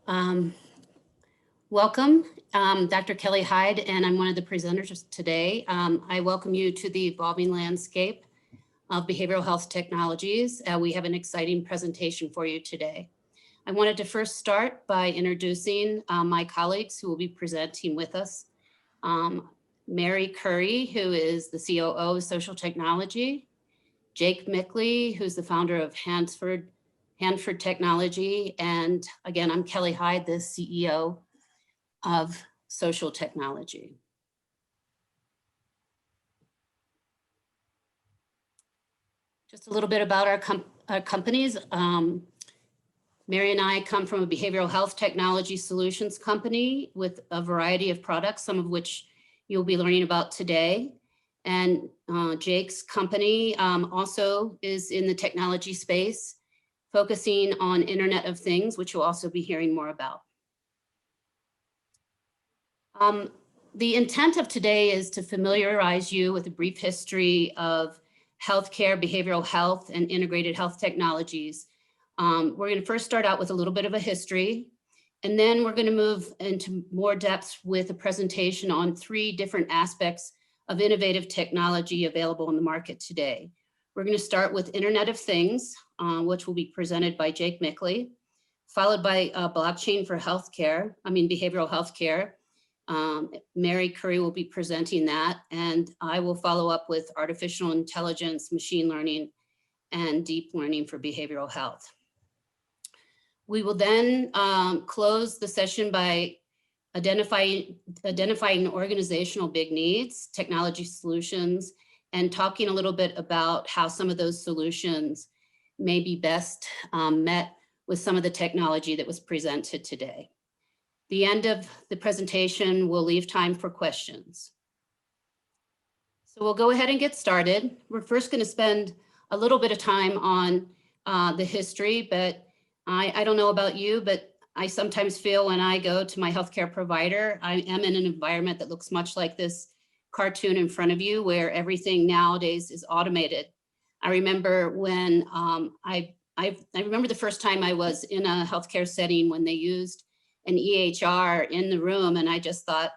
Um, Welcome, Dr. Kelly Hyde, and I'm one of the presenters today. I welcome you to the evolving landscape of behavioral health technologies. We have an exciting presentation for you today. I wanted to first start by introducing my colleagues who will be presenting with us. Mary Curry, who is the COO of Social Technology, Jake Mickley, who's the founder of Hanford Technology, and again, I'm Kelly Hyde, the CEO of Social Technology. Just a little bit about our companies. Mary and I come from a behavioral health technology solutions company with a variety of products, some of which you'll be learning about today. And Jake's company also is in the technology space, focusing on Internet of Things, which you'll also be hearing more about. The intent of today is to familiarize you with a brief history of healthcare, behavioral health, and integrated health technologies. We're going to first start out with a little bit of a history, and then we're going to move into more depth with a presentation on 3 different aspects of innovative technology available in the market today. We're going to start with Internet of Things, which will be presented by Jake Mickley, followed by blockchain for healthcare, behavioral healthcare. Mary Curry will be presenting that, and I will follow up with artificial intelligence, machine learning, and deep learning for behavioral health. We will then close the session by identifying organizational big needs, technology solutions, and talking a little bit about how some of those solutions may be best met with some of the technology that was presented today. The end of the presentation will leave time for questions. So we'll go ahead and get started. We're first going to spend a little bit of time on the history, but I don't know about you, but I sometimes feel when I go to my healthcare provider, I am in an environment that looks much like this cartoon in front of you, where everything nowadays is automated. I remember when I remember the first time I was in a healthcare setting when they used an EHR in the room, and I just thought,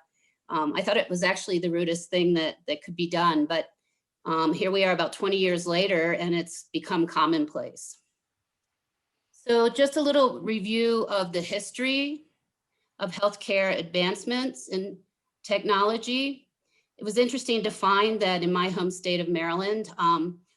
I thought it was actually the rudest thing that could be done. But here we are about 20 years later, and it's become commonplace. So just a little review of the history of healthcare advancements in technology. It was interesting to find that in my home state of Maryland,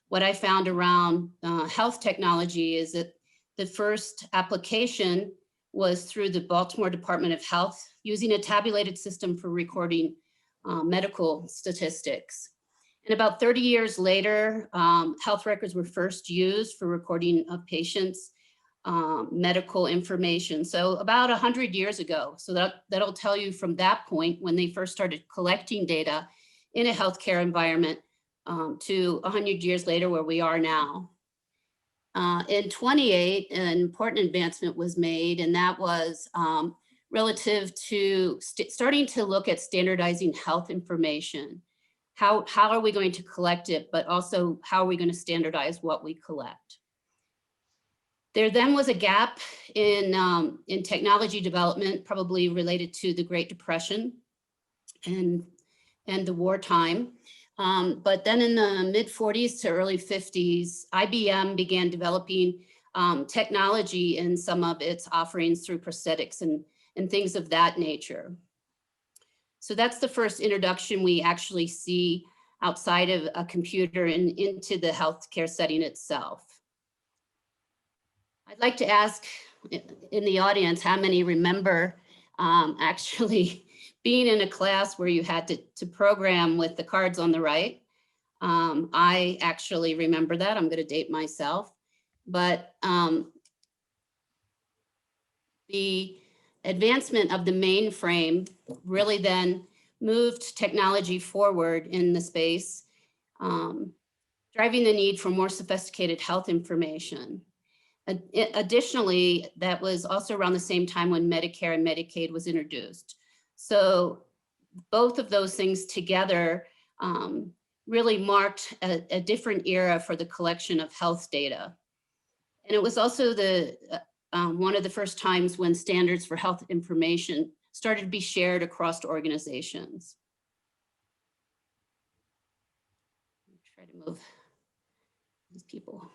what I found around health technology is that the first application was through the Baltimore Department of Health, using a tabulated system for recording medical statistics. And about 30 years later, health records were first used for recording of patients' medical information. So about 100 years ago. So that'll tell you from that point when they first started collecting data in a healthcare environment to 100 years later where we are now. In 28, an important advancement was made, and that was relative to starting to look at standardizing health information. How are we going to collect it, but also how are we going to standardize what we collect? There then was a gap in technology development, probably related to the Great Depression and the wartime. But then in the mid 40s to early 50s, IBM began developing technology in some of its offerings through prosthetics and things of that nature. So that's the first introduction we actually see outside of a computer and into the healthcare setting itself. I'd like to ask in the audience how many remember actually being in a class where you had to program with the cards on the right. I actually remember that. I'm going to date myself. But the advancement of the mainframe really then moved technology forward in the space, driving the need for more sophisticated health information. Additionally, that was also around the same time when Medicare and Medicaid was introduced. So both of those things together really marked a different era for the collection of health data. And it was also one of the first times when standards for health information started to be shared across organizations. Try to move these people.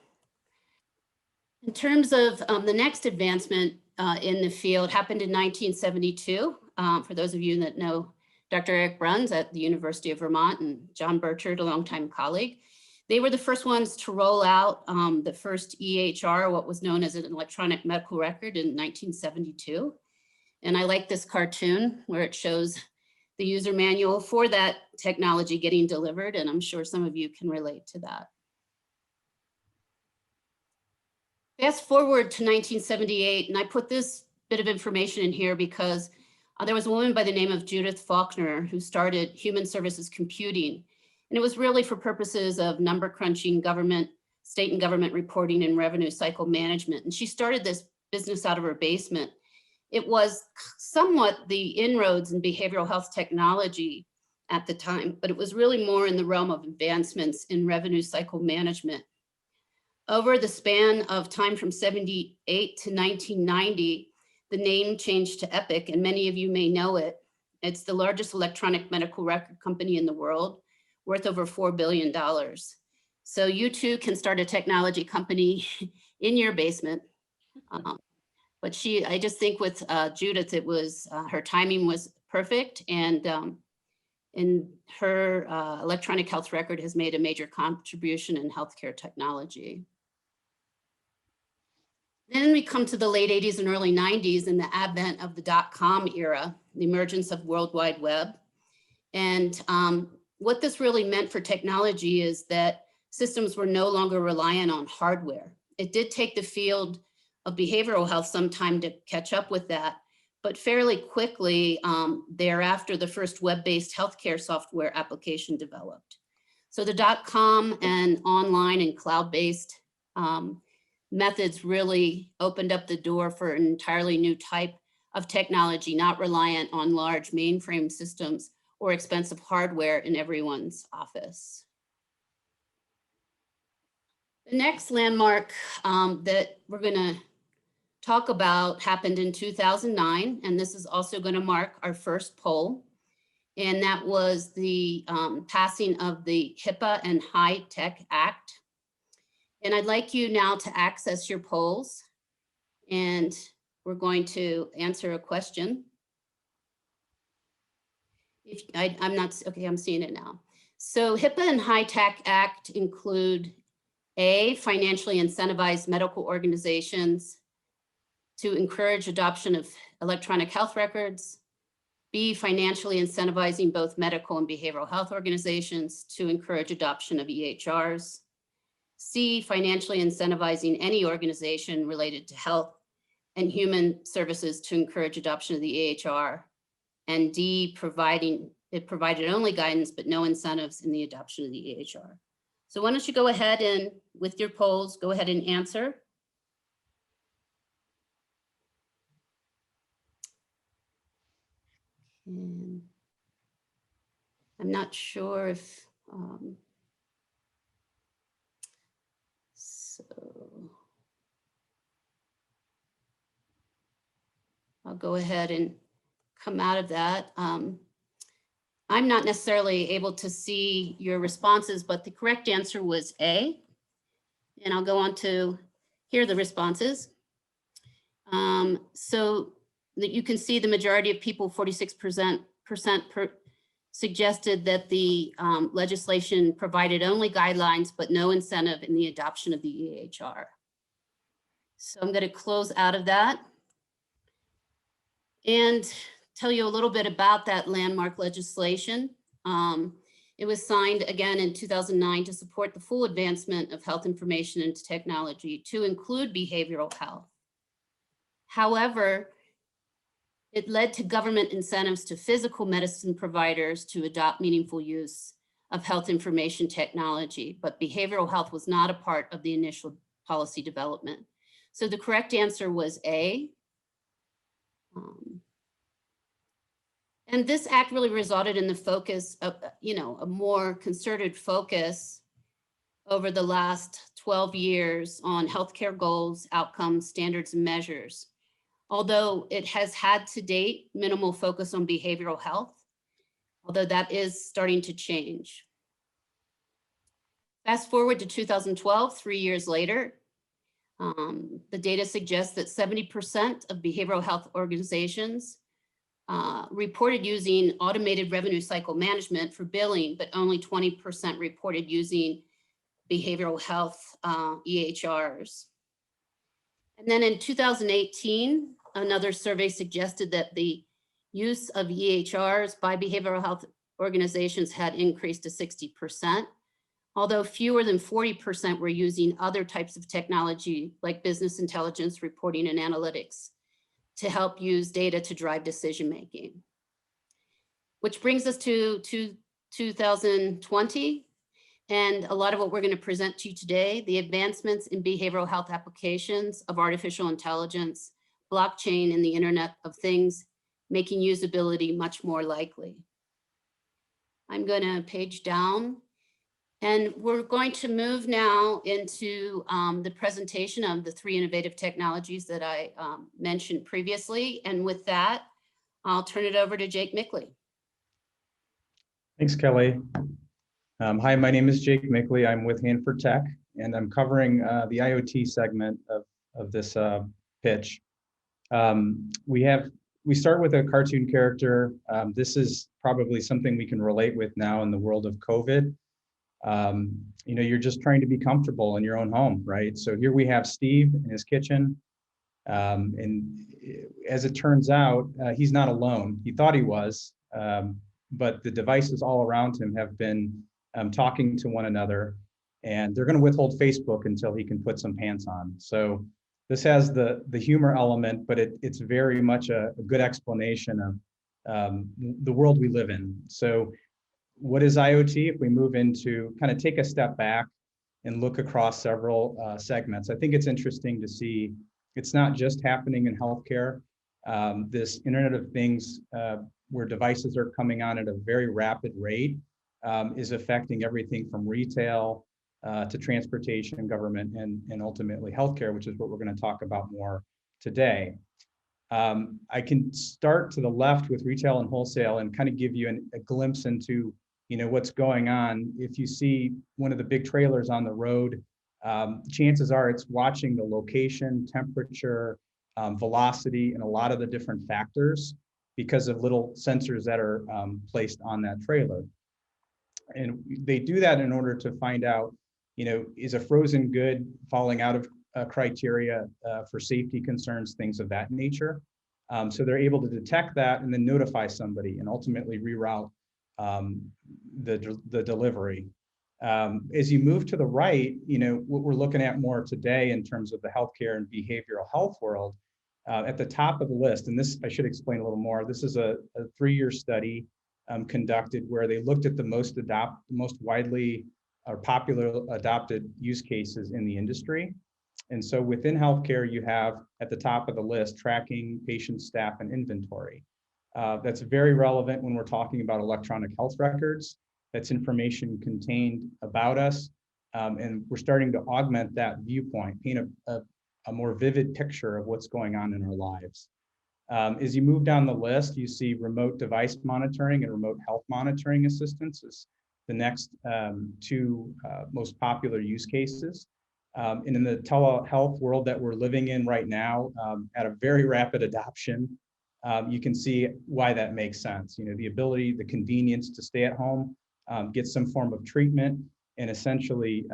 In terms of the next advancement in the field happened in 1972. For those of you that know Dr. Eric Bruns at the University of Vermont and John Burchard, a longtime colleague, they were the first ones to roll out the first EHR, what was known as an electronic medical record, in 1972. And I like this cartoon where it shows the user manual for that technology getting delivered, and I'm sure some of you can relate to that. Fast forward to 1978, and I put this bit of information in here because there was a woman by the name of Judith Faulkner who started Human Services Computing. And it was really for purposes of number crunching, government, state and government reporting, and revenue cycle management. And she started this business out of her basement. It was somewhat the inroads in behavioral health technology at the time, but it was really more in the realm of advancements in revenue cycle management. Over the span of time from 78 to 1990, the name changed to Epic, and many of you may know it. It's the largest electronic medical record company in the world, worth over $4 billion. So you too can start a technology company in your basement. But I just think with Judith, it was, her timing was perfect, and her electronic health record has made a major contribution in healthcare technology. Then we come to the late 80s and early 90s and the advent of the .com era, the emergence of World Wide Web. And what this really meant for technology is that systems were no longer reliant on hardware. It did take the field of behavioral health some time to catch up with that, but fairly quickly thereafter, the first web-based healthcare software application developed. So the .com and online and cloud-based methods really opened up the door for an entirely new type of technology, not reliant on large mainframe systems or expensive hardware in everyone's office. The next landmark that we're going to talk about happened in 2009, and this is also going to mark our first poll, and that was the passing of the HIPAA and High-Tech Act. And I'd like you now to access your polls, and we're going to answer a question. I'm seeing it now. So HIPAA and High-Tech Act include A, financially incentivized medical organizations to encourage adoption of electronic health records. B, financially incentivizing both medical and behavioral health organizations to encourage adoption of EHRs. C, financially incentivizing any organization related to health and human services to encourage adoption of the EHR. And D, it provided only guidance but no incentives in the adoption of the EHR. So why don't you go ahead and, with your polls, go ahead and answer. And I'm not sure if, so I'll go ahead and come out of that. I'm not necessarily able to see your responses, but the correct answer was A. And I'll go on to hear the responses. So that you can see the majority of people, 46% suggested that the legislation provided only guidelines, but no incentive in the adoption of the EHR. So I'm going to close out of that and tell you a little bit about that landmark legislation. It was signed again in 2009 to support the full advancement of health information and technology to include behavioral health. However, it led to government incentives to physical medicine providers to adopt meaningful use of health information technology, but behavioral health was not a part of the initial policy development. So the correct answer was A. And this act really resulted in the focus of, a more concerted focus over the last 12 years on healthcare goals, outcomes, standards, and measures. Although it has had to date minimal focus on behavioral health, although that is starting to change. Fast forward to 2012, 3 years later, the data suggests that 70% of behavioral health organizations reported using automated revenue cycle management for billing, but only 20% reported using behavioral health EHRs. And then in 2018, another survey suggested that the use of EHRs by behavioral health organizations had increased to 60%, although fewer than 40% were using other types of technology like business intelligence, reporting, and analytics to help use data to drive decision-making. Which brings us to 2020, and a lot of what we're going to present to you today, the advancements in behavioral health applications of artificial intelligence, blockchain, and the Internet of Things, making usability much more likely. I'm going to page down, and we're going to move now into the presentation of the 3 innovative technologies that I mentioned previously. And with that, I'll turn it over to Jake Mickley. Thanks, Kelly. Hi, my name is Jake Mickley. I'm with Hanford Tech, and I'm covering the IoT segment of this pitch. We start with a cartoon character. This is probably something we can relate with now in the world of COVID. You know, you're just trying to be comfortable in your own home, right? So here we have Steve in his kitchen. And as it turns out, he's not alone. He thought he was, but the devices all around him have been talking to one another, and they're going to withhold Facebook until he can put some pants on. So this has the humor element, but it's very much a good explanation of the world we live in. So what is IoT? If we move into kind of take a step back and look across several segments, I think it's interesting to see it's not just happening in healthcare. This Internet of Things, where devices are coming on at a very rapid rate, is affecting everything from retail to transportation, government, and ultimately healthcare, which is what we're going to talk about more today. I can start to the left with retail and wholesale and kind of give you a glimpse into what's going on. If you see one of the big trailers on the road, chances are it's watching the location, temperature, velocity, and a lot of the different factors because of little sensors that are placed on that trailer. And they do that in order to find out, is a frozen good falling out of criteria for safety concerns, things of that nature. So they're able to detect that and then notify somebody and ultimately reroute the delivery. As you move to the right, what we're looking at more today in terms of the healthcare and behavioral health world, at the top of the list, and this I should explain a little more, this is a 3-year study conducted where they looked at the most widely or popular adopted use cases in the industry. And so within healthcare, you have at the top of the list tracking, patient, staff, and inventory. That's very relevant when we're talking about electronic health records. That's information contained about us. And we're starting to augment that viewpoint, paint a more vivid picture of what's going on in our lives. As you move down the list, you see remote device monitoring and remote health monitoring assistance is the next 2 most popular use cases. And in the telehealth world that we're living in right now, at a very rapid adoption, you can see why that makes sense. The ability, the convenience to stay at home, get some form of treatment, and essentially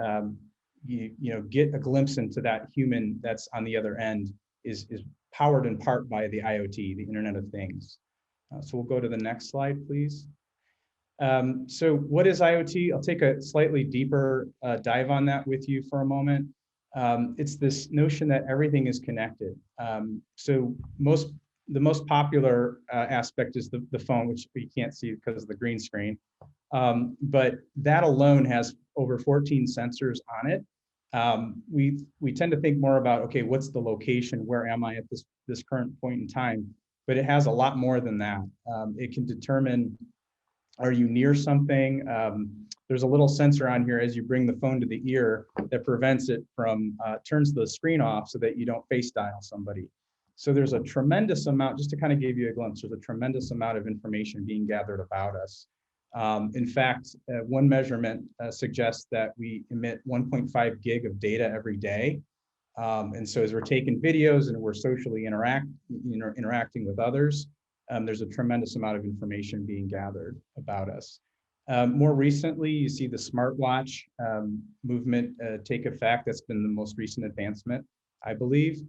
get a glimpse into that human that's on the other end is powered in part by the IoT, the Internet of Things. So we'll go to the next slide, please. So what is IoT? I'll take a slightly deeper dive on that with you for a moment. It's this notion that everything is connected. So the most popular aspect is the phone, which you can't see because of the green screen. But that alone has over 14 sensors on it. We tend to think more about, okay, what's the location? Where am I at this current point in time? But it has a lot more than that. It can determine, are you near something? there's a little sensor on here as you bring the phone to the ear that prevents it from, turns the screen off so that you don't face dial somebody. So there's a tremendous amount, just to kind of give you a glimpse, there's a tremendous amount of information being gathered about us. In fact, one measurement suggests that we emit 1.5 gig of data every day. And so as we're taking videos and we're socially interacting with others, there's a tremendous amount of information being gathered about us. More recently, you see the smartwatch movement take effect. That's been the most recent advancement, I believe.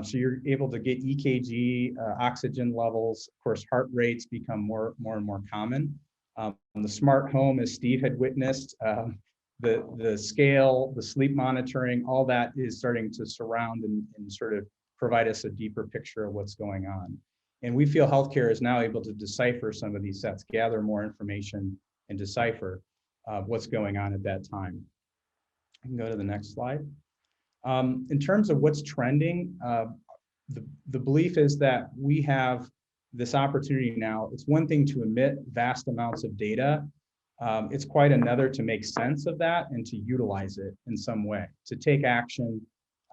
So you're able to get EKG, oxygen levels. Of course, heart rates become more and more common. The smart home, as Steve had witnessed, the scale, the sleep monitoring, all that is starting to surround and sort of provide us a deeper picture of what's going on. And we feel healthcare is now able to decipher some of these sets, gather more information and decipher what's going on at that time. I can go to the next slide. In terms of what's trending, the belief is that we have this opportunity now. It's one thing to emit vast amounts of data. It's quite another to make sense of that and to utilize it in some way, to take action.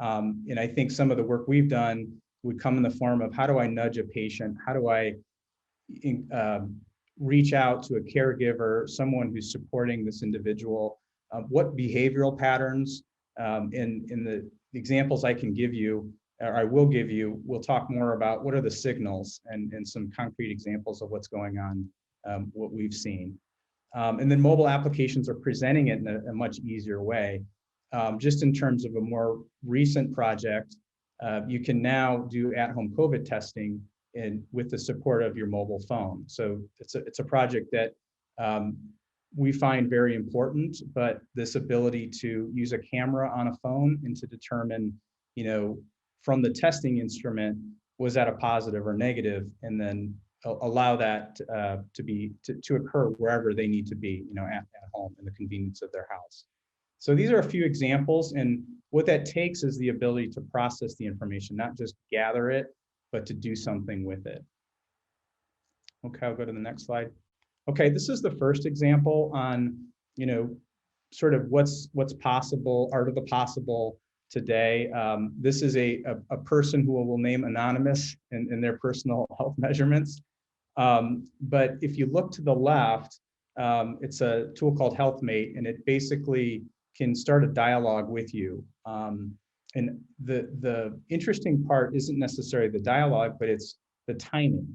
And I think some of the work we've done would come in the form of, how do I nudge a patient? How do I reach out to a caregiver, someone who's supporting this individual? What behavioral patterns, in the examples I can give you, or I will give you, we'll talk more about what are the signals and some concrete examples of what's going on, what we've seen. And then mobile applications are presenting it in a much easier way. Just in terms of a more recent project, you can now do at-home COVID testing with the support of your mobile phone. So it's a project that we find very important, but this ability to use a camera on a phone and to determine, from the testing instrument, was that a positive or negative, and then allow that to occur wherever they need to be, at home in the convenience of their house. So these are a few examples, and what that takes is the ability to process the information, not just gather it, but to do something with it. Okay, I'll go to the next slide. Okay, this is the first example on, sort of what's possible, art of the possible today. This is a person who will name anonymous in their personal health measurements. But if you look to the left, it's a tool called HealthMate, and it basically can start a dialogue with you. And the interesting part isn't necessarily the dialogue, but it's the timing.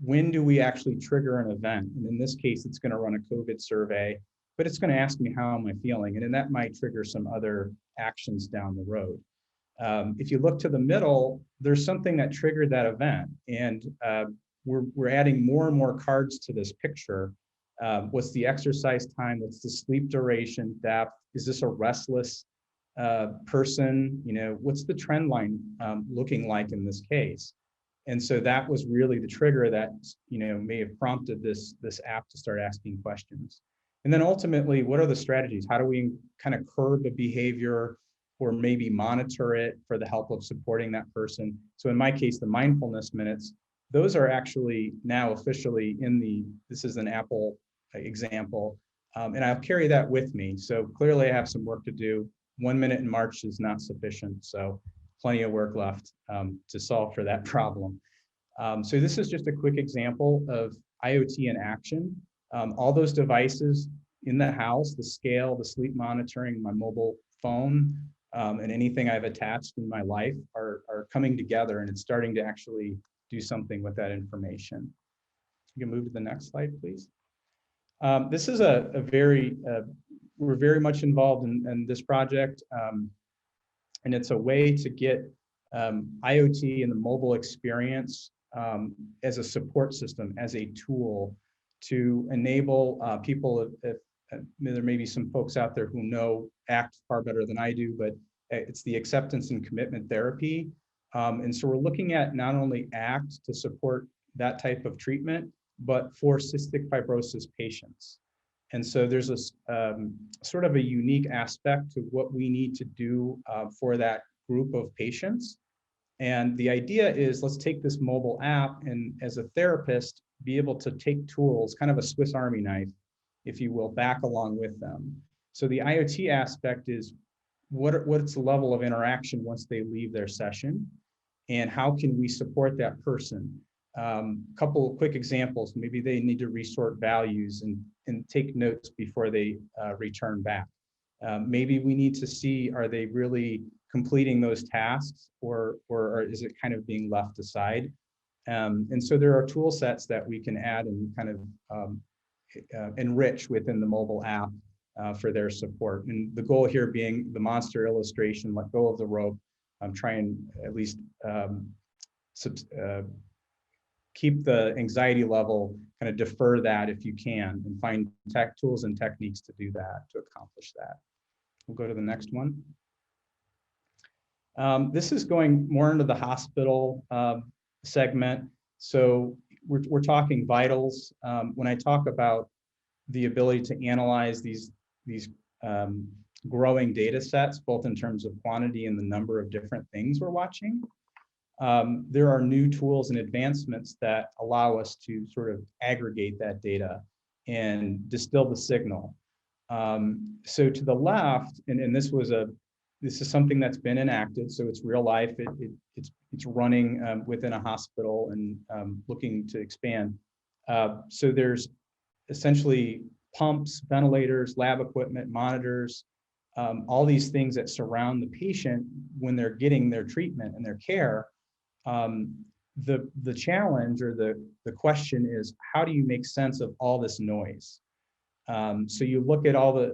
When do we actually trigger an event? And in this case, it's going to run a COVID survey, but it's going to ask me, how am I feeling? And then that might trigger some other actions down the road. If you look to the middle, there's something that triggered that event. And we're adding more and more cards to this picture. What's the exercise time? What's the sleep duration, depth? Is this a restless person? What's the trend line looking like in this case? And so that was really the trigger that may have prompted this app to start asking questions. And then ultimately, what are the strategies? How do we kind of curb a behavior or maybe monitor it for the help of supporting that person? So in my case, the mindfulness minutes, those are actually now officially this is an Apple example, and I'll carry that with me. So clearly I have some work to do. 1 minute in March is not sufficient, so plenty of work left to solve for that problem. So this is just a quick example of IoT in action. All those devices in the house, the scale, the sleep monitoring, my mobile phone, and anything I've attached in my life are coming together, and it's starting to actually do something with that information. You can move to the next slide, please. This is we're very much involved in this project, and it's a way to get IoT and the mobile experience as a support system, as a tool to enable people. If there may be some folks out there who know ACT far better than I do, but it's the acceptance and commitment therapy. And so we're looking at not only ACT to support that type of treatment, but for cystic fibrosis patients. And so there's a sort of a unique aspect to what we need to do for that group of patients. And the idea is, let's take this mobile app and as a therapist, be able to take tools, kind of a Swiss Army knife, if you will, back along with them. So the IoT aspect is what's the level of interaction once they leave their session, and how can we support that person? Couple of quick examples. Maybe they need to resort values and take notes before they return back. Maybe we need to see, are they really completing those tasks, or is it kind of being left aside? And so there are tool sets that we can add and kind of enrich within the mobile app for their support. And the goal here being the monster illustration, let go of the rope, try and at least keep the anxiety level, kind of defer that if you can, and find tech tools and techniques to do that, to accomplish that. We'll go to the next one. This is going more into the hospital segment. So we're talking vitals. When I talk about the ability to analyze these growing data sets, both in terms of quantity and the number of different things we're watching, there are new tools and advancements that allow us to sort of aggregate that data and distill the signal. So to the left, and this is something that's been enacted, so it's real life. It's running within a hospital and looking to expand. So there's essentially pumps, ventilators, lab equipment, monitors, all these things that surround the patient when they're getting their treatment and their care. The challenge or the question is, how do you make sense of all this noise? So you look at all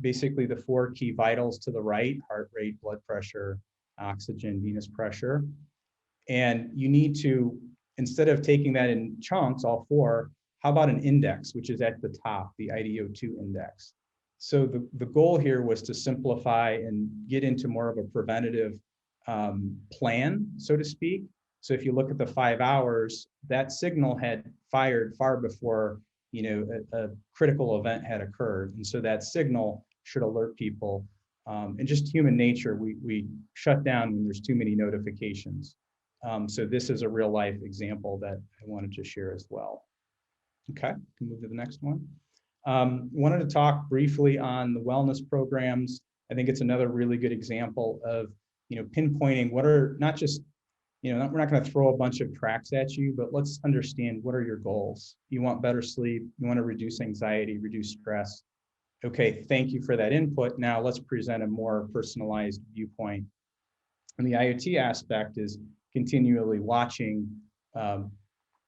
basically the 4 key vitals to the right: heart rate, blood pressure, oxygen, venous pressure. And you need to, instead of taking that in chunks, all 4, how about an index, which is at the top, the IDO2 index? So the goal here was to simplify and get into more of a preventative plan, so to speak. So if you look at the 5 hours, that signal had fired far before a critical event had occurred. And so that signal should alert people. And just human nature, we shut down when there's too many notifications. So this is a real life example that I wanted to share as well. Okay, can move to the next one. Wanted to talk briefly on the wellness programs. I think it's another really good example of pinpointing what are not just, we're not going to throw a bunch of tracks at you, but let's understand, what are your goals? You want better sleep, you want to reduce anxiety, reduce stress. Okay, thank you for that input. Now let's present a more personalized viewpoint. And the IoT aspect is continually watching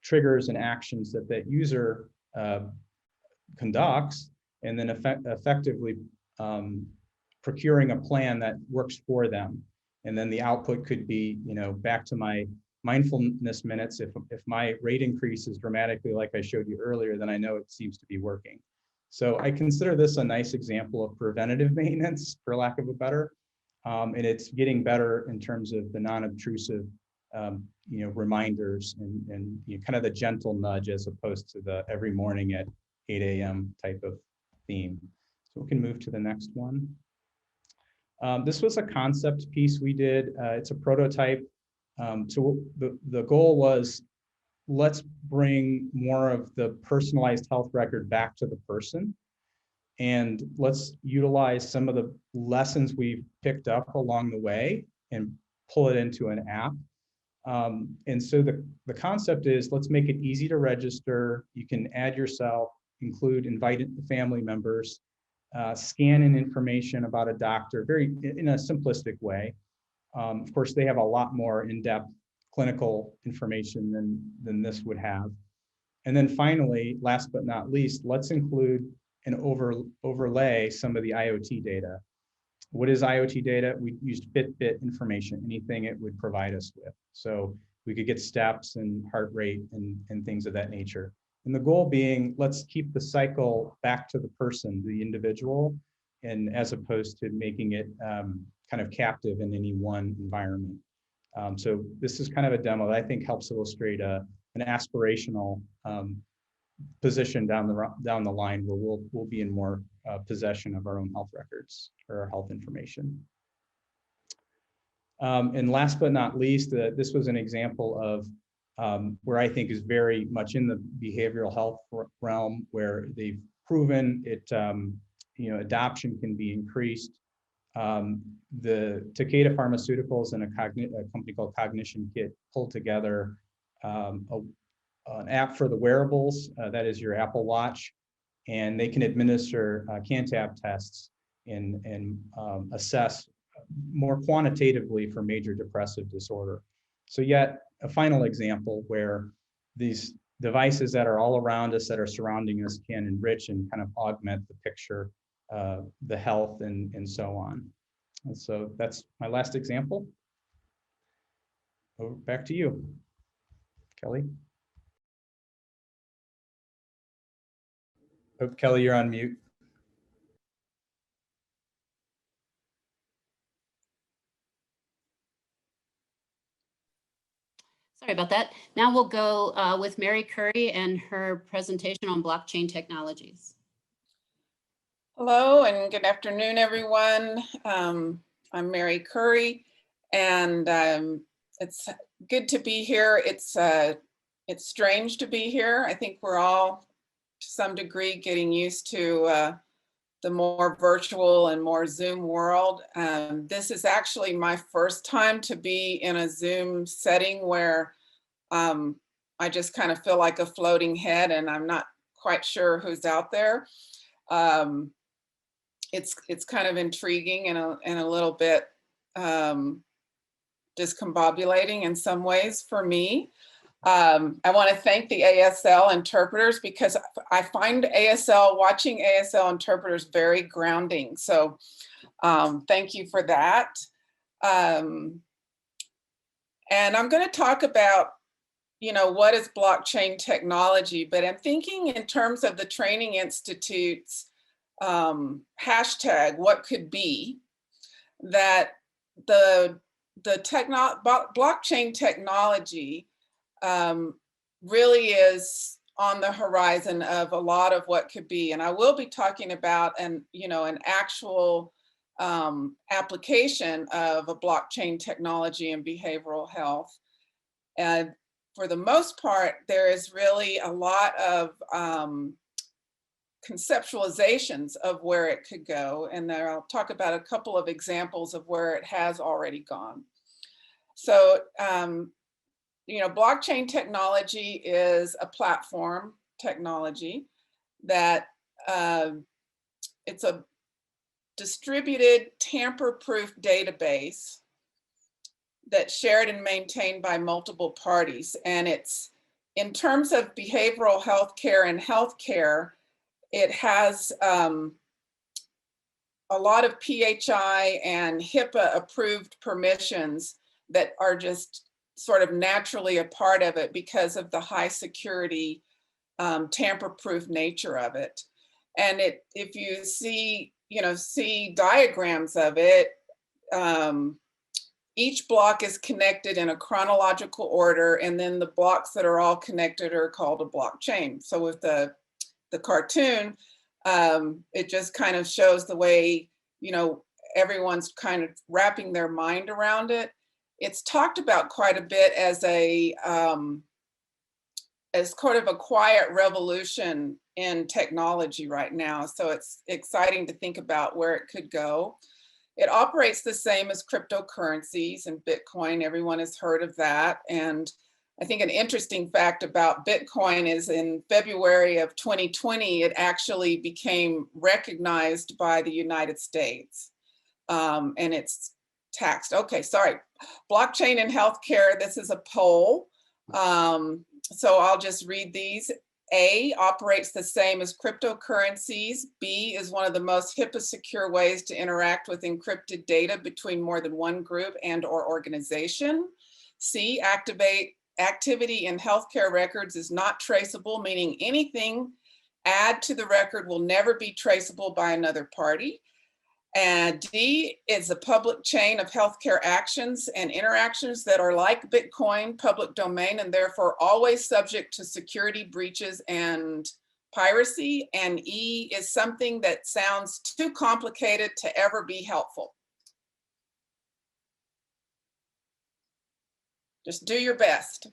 triggers and actions that user conducts, and then effectively procuring a plan that works for them. And then the output could be, back to my mindfulness minutes. If my rate increases dramatically, like I showed you earlier, then I know it seems to be working. So I consider this a nice example of preventative maintenance, for lack of a better. And it's getting better in terms of the non-obtrusive, reminders and kind of the gentle nudge, as opposed to the every morning at 8 a.m. type of theme. So we can move to the next one. This was a concept piece we did. It's a prototype. So the goal was, let's bring more of the personalized health record back to the person. And let's utilize some of the lessons we've picked up along the way and pull it into an app. And so the concept is, let's make it easy to register. You can add yourself, invite family members, scan in information about a doctor, very in a simplistic way. Of course, they have a lot more in-depth clinical information than this would have. And then finally, last but not least, let's include and overlay some of the IoT data. What is IoT data? We used Fitbit information, anything it would provide us with. So we could get steps and heart rate and things of that nature. And the goal being, let's keep the cycle back to the person, the individual, and as opposed to making it kind of captive in any one environment. So this is kind of a demo that I think helps illustrate an aspirational position down the line, where we'll be in more possession of our own health records or our health information. And last but not least, this was an example of where I think is very much in the behavioral health realm, where they've proven. Adoption can be increased. The Takeda Pharmaceuticals and a company called Cognition Kit pulled together an app for the wearables, that is your Apple Watch, and they can administer CANTAB tests and assess more quantitatively for major depressive disorder. So yet a final example where these devices that are all around us, that are surrounding us, can enrich and kind of augment the picture, the health and so on. And so that's my last example. Back to you, Kelly. Oh, Kelly, you're on mute. Sorry about that. Now we'll go with Mary Curry and her presentation on blockchain technologies. Hello and good afternoon, everyone. I'm Mary Curry, and it's good to be here. It's strange to be here. I think we're all, to some degree, getting used to the more virtual and more Zoom world. This is actually my first time to be in a Zoom setting where I just kind of feel like a floating head and I'm not quite sure who's out there. It's kind of intriguing and a little bit discombobulating in some ways for me. I want to thank the ASL interpreters because I find watching ASL interpreters very grounding. So thank you for that. And I'm going to talk about, what is blockchain technology, but I'm thinking in terms of the Training Institute's hashtag, what could be, that the blockchain technology really is on the horizon of a lot of what could be. And I will be talking about an actual application of a blockchain technology in behavioral health. And for the most part, there is really a lot of conceptualizations of where it could go. And there I'll talk about a couple of examples of where it has already gone. So, blockchain technology is a platform technology that it's a distributed tamper-proof database that's shared and maintained by multiple parties. And it's, in terms of behavioral health care and healthcare, it has a lot of PHI and HIPAA approved permissions that are just sort of naturally a part of it because of the high security, tamper-proof nature of it. And if you see diagrams of it, each block is connected in a chronological order, and then the blocks that are all connected are called a blockchain. So with the cartoon, it just kind of shows the way, everyone's kind of wrapping their mind around it. It's talked about quite a bit as kind of a quiet revolution in technology right now. So it's exciting to think about where it could go. It operates the same as cryptocurrencies and Bitcoin. Everyone has heard of that. And I think an interesting fact about Bitcoin is in February of 2020, it actually became recognized by the United States, and it's taxed. Okay, sorry. Blockchain in healthcare, this is a poll. So I'll just read these. A, operates the same as cryptocurrencies. B, is one of the most HIPAA secure ways to interact with encrypted data between more than one group and or organization. C, activity in healthcare records is not traceable, meaning anything add to the record will never be traceable by another party. And D is a public chain of healthcare actions and interactions that are like Bitcoin, public domain, and therefore always subject to security breaches and piracy. And E is something that sounds too complicated to ever be helpful. Just do your best.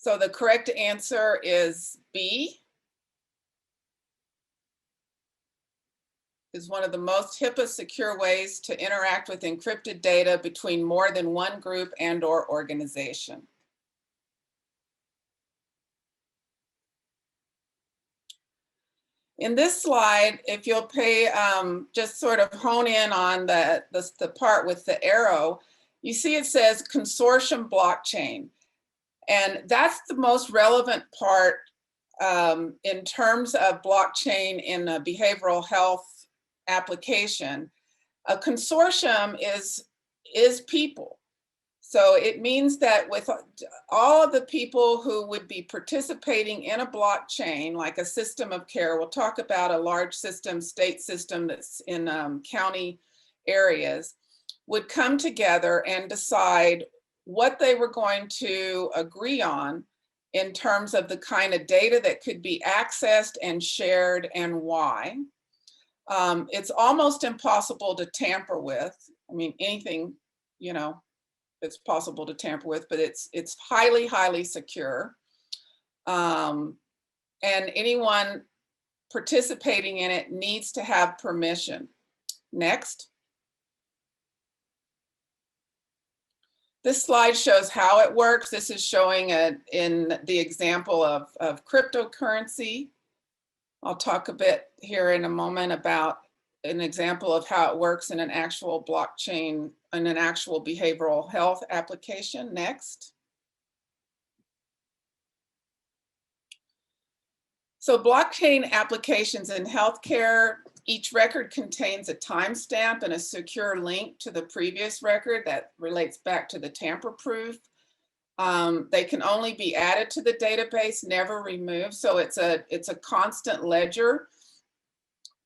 So the correct answer is B, is one of the most HIPAA secure ways to interact with encrypted data between more than one group and/or organization. In this slide, if you'll pay, just sort of hone in on the part with the arrow, you see it says consortium blockchain. And that's the most relevant part in terms of blockchain in a behavioral health application. A consortium is people. So it means that with all of the people who would be participating in a blockchain, like a system of care, we'll talk about a large system, state system that's in county areas, would come together and decide what they were going to agree on in terms of the kind of data that could be accessed and shared and why. It's almost impossible to tamper with. I mean, anything, you know, it's possible to tamper with, but it's highly, highly secure. And anyone participating in it needs to have permission. Next. This slide shows how it works. This is showing it in the example of cryptocurrency. I'll talk a bit here in a moment about an example of how it works in an actual blockchain, in an actual behavioral health application. Next. So blockchain applications in healthcare, each record contains a timestamp and a secure link to the previous record that relates back to the tamper-proof. They can only be added to the database, never removed. So it's a constant ledger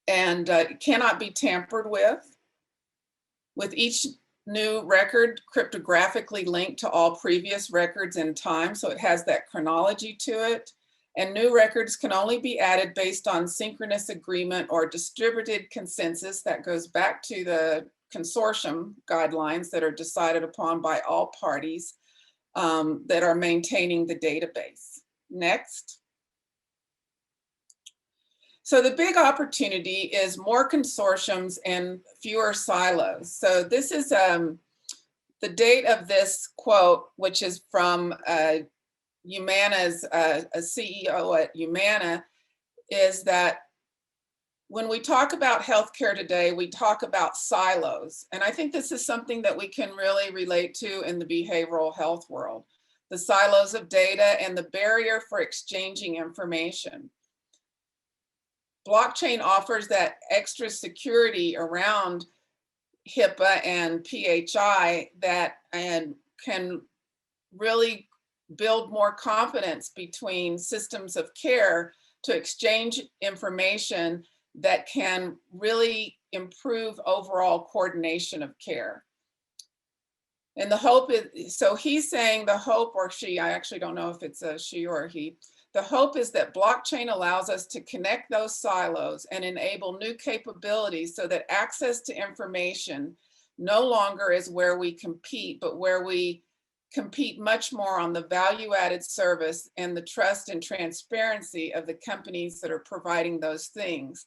and cannot be tampered with. With each new record cryptographically linked to all previous records in time, so it has that chronology to it. And new records can only be added based on synchronous agreement or distributed consensus that goes back to the consortium guidelines that are decided upon by all parties that are maintaining the database. Next. So the big opportunity is more consortiums and fewer silos. So this is the date of this quote, which is from Humana's, a CEO at Humana, is that when we talk about healthcare today, we talk about silos. And I think this is something that we can really relate to in the behavioral health world. The silos of data and the barrier for exchanging information. Blockchain offers that extra security around HIPAA and PHI that can really build more confidence between systems of care to exchange information that can really improve overall coordination of care. And the hope is, so he's saying the hope, or she, I actually don't know if it's a she or a he, the hope is that blockchain allows us to connect those silos and enable new capabilities so that access to information no longer is where we compete, but where we compete much more on the value-added service and the trust and transparency of the companies that are providing those things.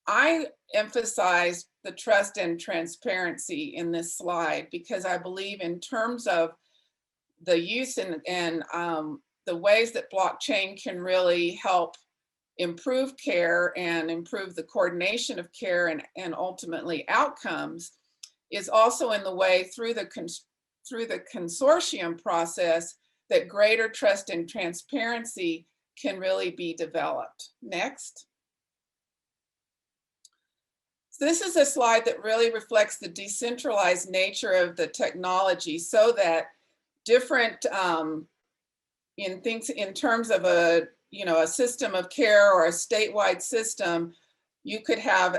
I emphasize the trust and transparency in this slide because I believe in terms of the use and the ways that blockchain can really help improve care and improve the coordination of care and ultimately outcomes is also in the way through the consortium process that greater trust and transparency can really be developed. Next. So this is a slide that really reflects the decentralized nature of the technology so that different in terms of a system of care or a statewide system, you could have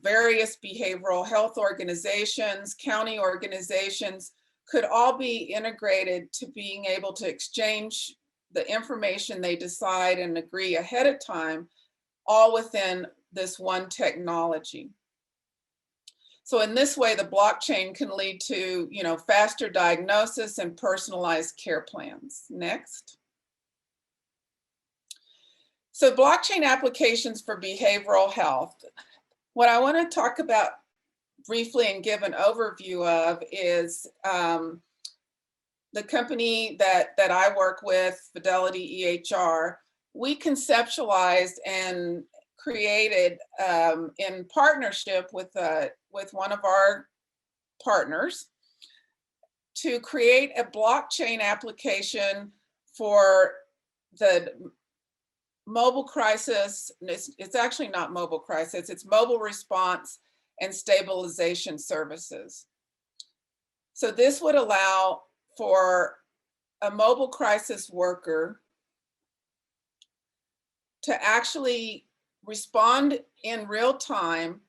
various behavioral health organizations, county organizations could all be integrated to being able to exchange the information they decide and agree ahead of time, all within this one technology. So in this way, the blockchain can lead to, faster diagnosis and personalized care plans. Next. So blockchain applications for behavioral health. What I want to talk about briefly and give an overview of is the company that I work with, Fidelity EHR. We conceptualized and created in partnership with one of our partners to create a blockchain application for the mobile crisis. It's actually not mobile crisis, it's mobile response and stabilization services. So this would allow for a mobile crisis worker to actually respond in real time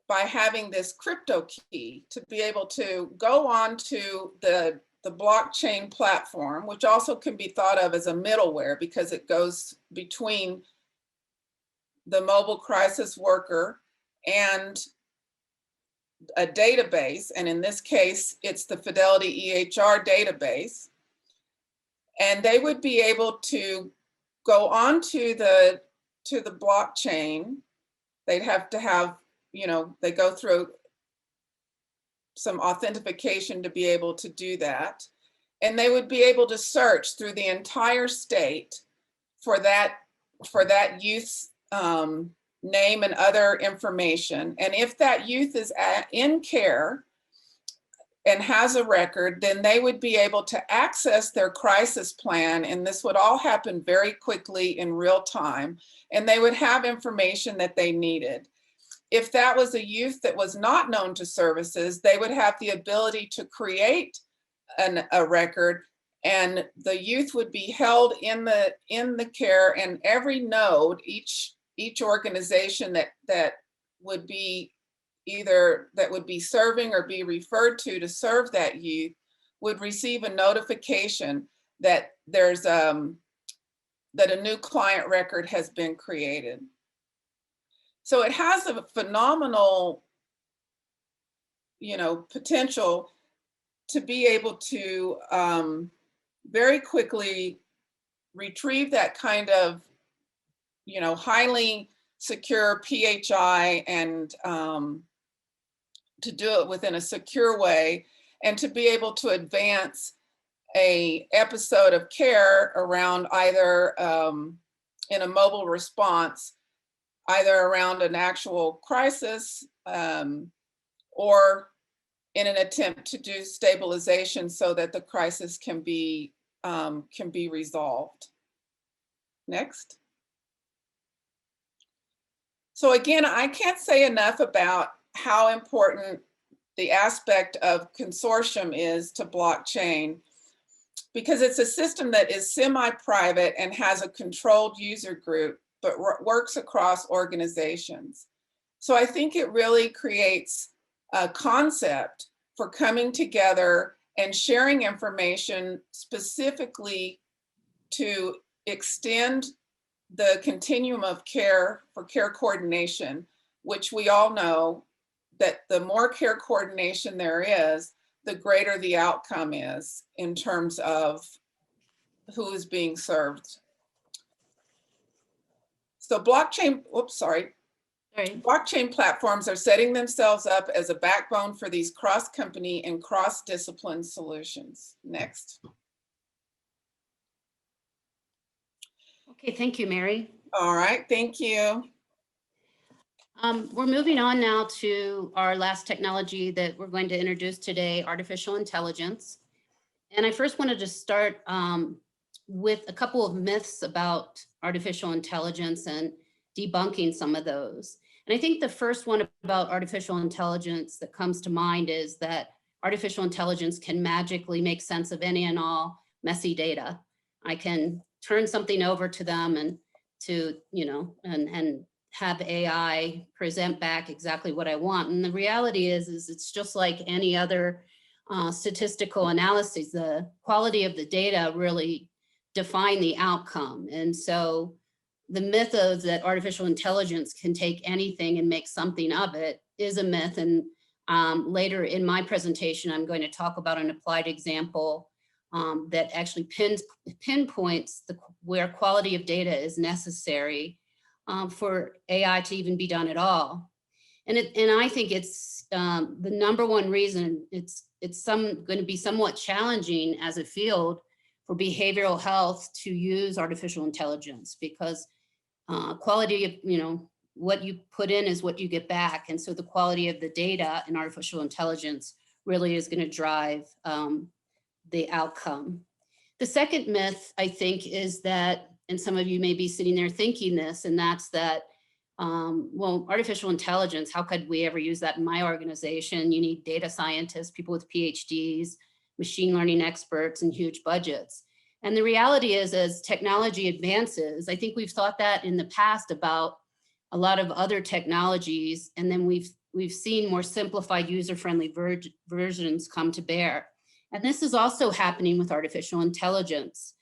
by having this crypto key to be able to go on to the blockchain platform, which also can be thought of as a middleware because it goes between the mobile crisis worker and a database. And in this case, it's the Fidelity EHR database. And they would be able to go onto the blockchain. They'd have to have, they go through some authentication to be able to do that. And they would be able to search through the entire state for that youth's name and other information. And if that youth is in care and has a record, then they would be able to access their crisis plan. And this would all happen very quickly in real time. And they would have information that they needed. If that was a youth that was not known to services, they would have the ability to create a record, and the youth would be held in the care, and every node, each organization that would be either that would be serving or be referred to serve that youth would receive a notification that there's that a new client record has been created. So it has a phenomenal, potential to be able to very quickly retrieve that kind of, highly secure PHI and to do it within a secure way, and to be able to advance a episode of care around either in a mobile response, either around an actual crisis or in an attempt to do stabilization so that the crisis can be resolved. Next. So again, I can't say enough about how important the aspect of consortium is to blockchain, because it's a system that is semi-private and has a controlled user group, but works across organizations. So I think it really creates a concept for coming together and sharing information specifically to extend the continuum of care for care coordination, which we all know that the more care coordination there is, the greater the outcome is in terms of who is being served. So blockchain platforms are setting themselves up as a backbone for these cross-company and cross-discipline solutions. Next. Okay, thank you, Mary. All right, thank you. We're moving on now to our last technology that we're going to introduce today, artificial intelligence. And I first wanted to start with a couple of myths about artificial intelligence and debunking some of those. And I think the first one about artificial intelligence that comes to mind is that artificial intelligence can magically make sense of any and all messy data. I can turn something over to them and have AI present back exactly what I want. And the reality is it's just like any other statistical analysis. The quality of the data really define the outcome. And so the myth of that artificial intelligence can take anything and make something of it is a myth. And Later in my presentation, I'm going to talk about an applied example that actually pinpoints where quality of data is necessary for AI to even be done at all. And I think it's the number one reason it's going to be somewhat challenging as a field for behavioral health to use artificial intelligence, because quality of, what you put in is what you get back. And so the quality of the data in artificial intelligence really is going to drive the outcome. The second myth, I think, is that, and some of you may be sitting there thinking this, and that's that, well, artificial intelligence, how could we ever use that in my organization? You need data scientists, people with PhDs, machine learning experts, and huge budgets. And the reality is, as technology advances, I think we've thought that in the past about a lot of other technologies, and then we've seen more simplified, user-friendly versions come to bear. And this is also happening with artificial intelligence.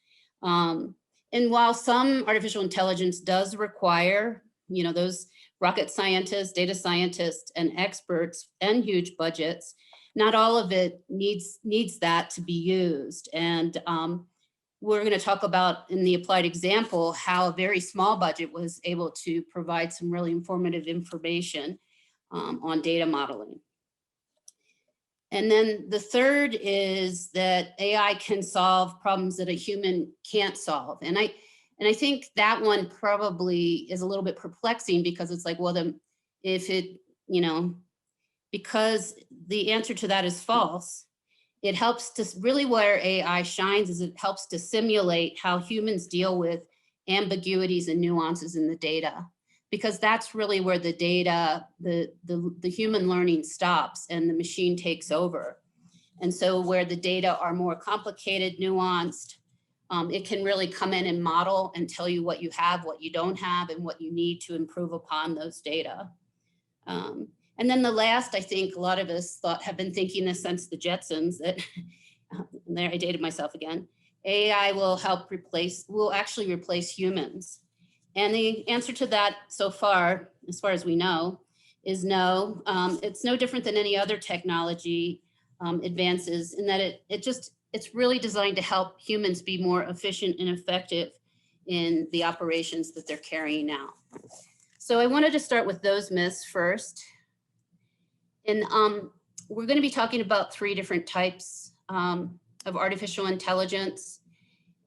And while some artificial intelligence does require, those rocket scientists, data scientists, and experts and huge budgets, not all of it needs that to be used. And we're going to talk about in the applied example how a very small budget was able to provide some really informative information on data modeling. And then the third is that AI can solve problems that a human can't solve. And I think that one probably is a little bit perplexing, because it's like, well, then if it, because the answer to that is false. It helps to really, where AI shines is it helps to simulate how humans deal with ambiguities and nuances in the data, because that's really where the data, the human learning stops and the machine takes over. And so where the data are more complicated, nuanced, it can really come in and model and tell you what you have, what you don't have, and what you need to improve upon those data. And then the last, I think a lot of us have been thinking this since the Jetsons, that, there I dated myself again, AI will actually replace humans. And the answer to that so far as we know, is no. It's no different than any other technology advances, in that it's really designed to help humans be more efficient and effective in the operations that they're carrying out. So I wanted to start with those myths first. And we're going to be talking about 3 different types of artificial intelligence.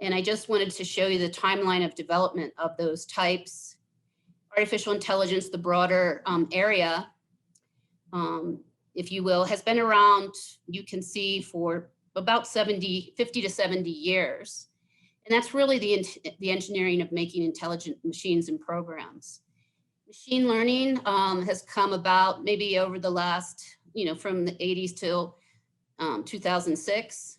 And I just wanted to show you the timeline of development of those types. Artificial intelligence, the broader area, if you will, has been around, you can see, for about 50 to 70 years. And that's really the engineering of making intelligent machines and programs. Machine learning has come about maybe over the last, from the 80s till 2006.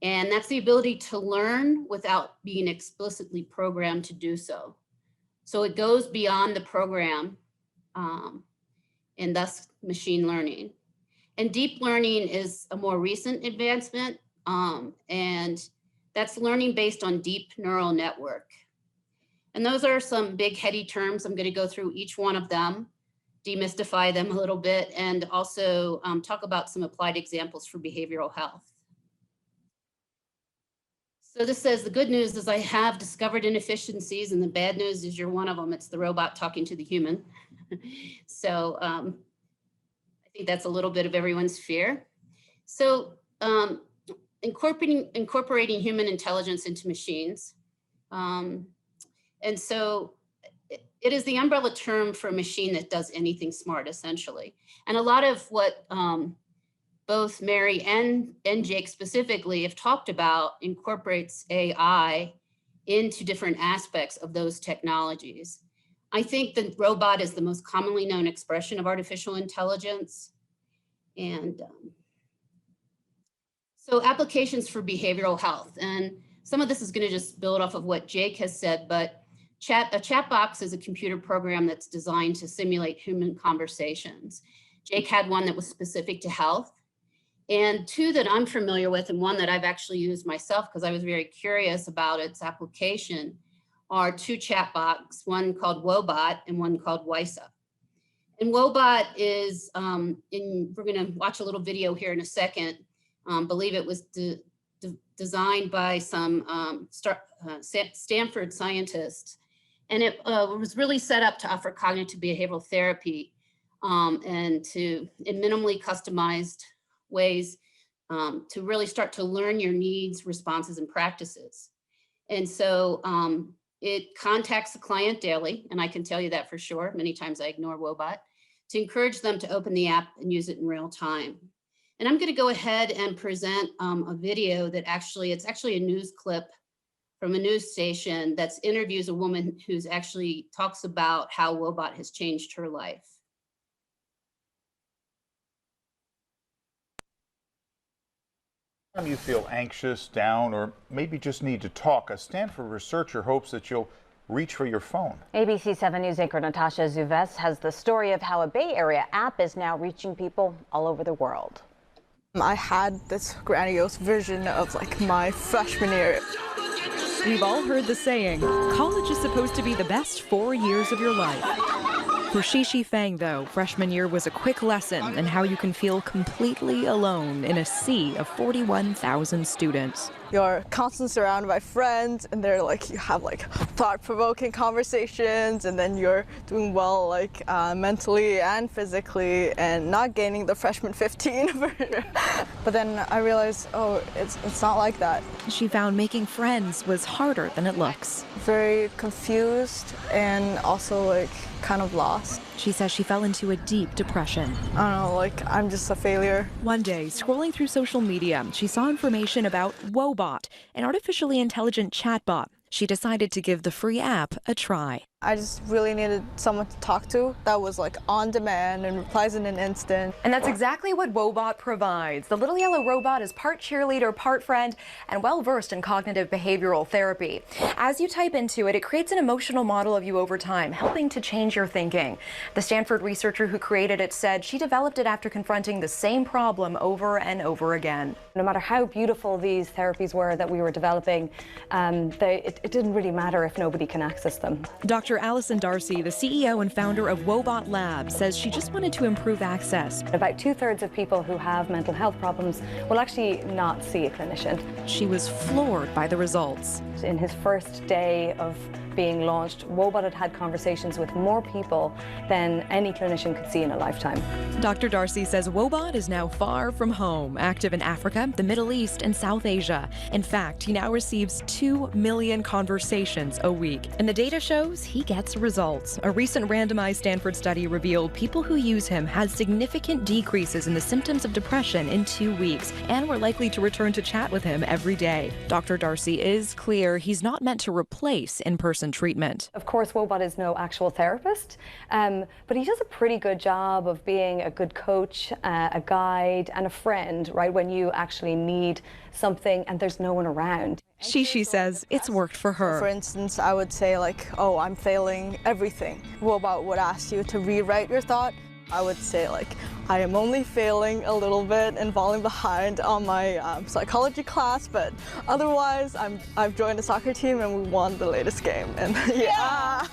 And that's the ability to learn without being explicitly programmed to do so. So it goes beyond the program, and thus machine learning. And deep learning is a more recent advancement, and that's learning based on deep neural network. And those are some big heady terms. I'm going to go through each one of them, demystify them a little bit, and also talk about some applied examples for behavioral health. So this says, the good news is I have discovered inefficiencies, and the bad news is you're one of them. It's the robot talking to the human. So I think that's a little bit of everyone's fear. So incorporating human intelligence into machines. And so it is the umbrella term for a machine that does anything smart, essentially. And a lot of what both Mary and Jake specifically have talked about incorporates AI into different aspects of those technologies. I think the robot is the most commonly known expression of artificial intelligence. And so applications for behavioral health. And some of this is going to just build off of what Jake has said, but a chat box is a computer program that's designed to simulate human conversations. Jake had one that was specific to health. And 2 that I'm familiar with, and one that I've actually used myself because I was very curious about its application, are 2 chat box, one called Wobot and one called Wysa. And Wobot is, we're going to watch a little video here in a second. Believe it was designed by some Stanford scientists. And it was really set up to offer cognitive behavioral therapy and in minimally customized ways to really start to learn your needs, responses, and practices. And so it contacts the client daily, and I can tell you that for sure. Many times I ignore Wobot, to encourage them to open the app and use it in real time. And I'm going to go ahead and present a video that it's actually a news clip from a news station that interviews a woman who's actually talks about how Wobot has changed her life. Time you feel anxious, down, or maybe just need to talk, a Stanford researcher hopes that you'll reach for your phone. ABC 7 News anchor Natasha Zuves has the story of how a Bay Area app is now reaching people all over the world. I had this grandiose vision of like my freshman year. We've all heard the saying, college is supposed to be the best 4 years of your life. For Shishi Fang, though, freshman year was a quick lesson in how you can feel completely alone in a sea of 41,000 students. You're constantly surrounded by friends, and they're like, you have like thought-provoking conversations, and then you're doing well like mentally and physically, and not gaining the freshman 15. But then I realized, oh, it's not like that. She found making friends was harder than it looks. Very confused and also like kind of lost. She says she fell into a deep depression. I don't know, like I'm just a failure. One day, scrolling through social media, she saw information about Wobot, an artificially intelligent chatbot. She decided to give the free app a try. I just really needed someone to talk to that was like on demand and replies in an instant. And that's exactly what Wobot provides. The little yellow robot is part cheerleader, part friend, and well-versed in cognitive behavioral therapy. As you type into it, it creates an emotional model of you over time, helping to change your thinking. The Stanford researcher who created it said she developed it after confronting the same problem over and over again. No matter how beautiful these therapies were that we were developing, it didn't really matter if nobody can access them. Dr. Allison Darcy, the CEO and founder of Wobot Labs, says she just wanted to improve access. About 2/3 of people who have mental health problems will actually not see a clinician. She was floored by the results. In his first day of being launched, Wobot had had conversations with more people than any clinician could see in a lifetime. Dr. Darcy says Wobot is now far from home, active in Africa, the Middle East, and South Asia. In fact, he now receives 2 million conversations a week. And the data shows he gets results. A recent randomized Stanford study revealed people who use him had significant decreases in the symptoms of depression in 2 weeks and were likely to return to chat with him every day. Dr. Darcy is clear he's not meant to replace in-person treatment. Of course, Wobot is no actual therapist, but he does a pretty good job of being a good coach, a guide, and a friend, right, when you actually need something and there's no one around. Shishi says it's worked for her. For instance, I would say like, oh, I'm failing everything. Wobot would ask you to rewrite your thought. I would say like, I am only failing a little bit and falling behind on my psychology class, but otherwise I've joined a soccer team and we won the latest game. And yeah.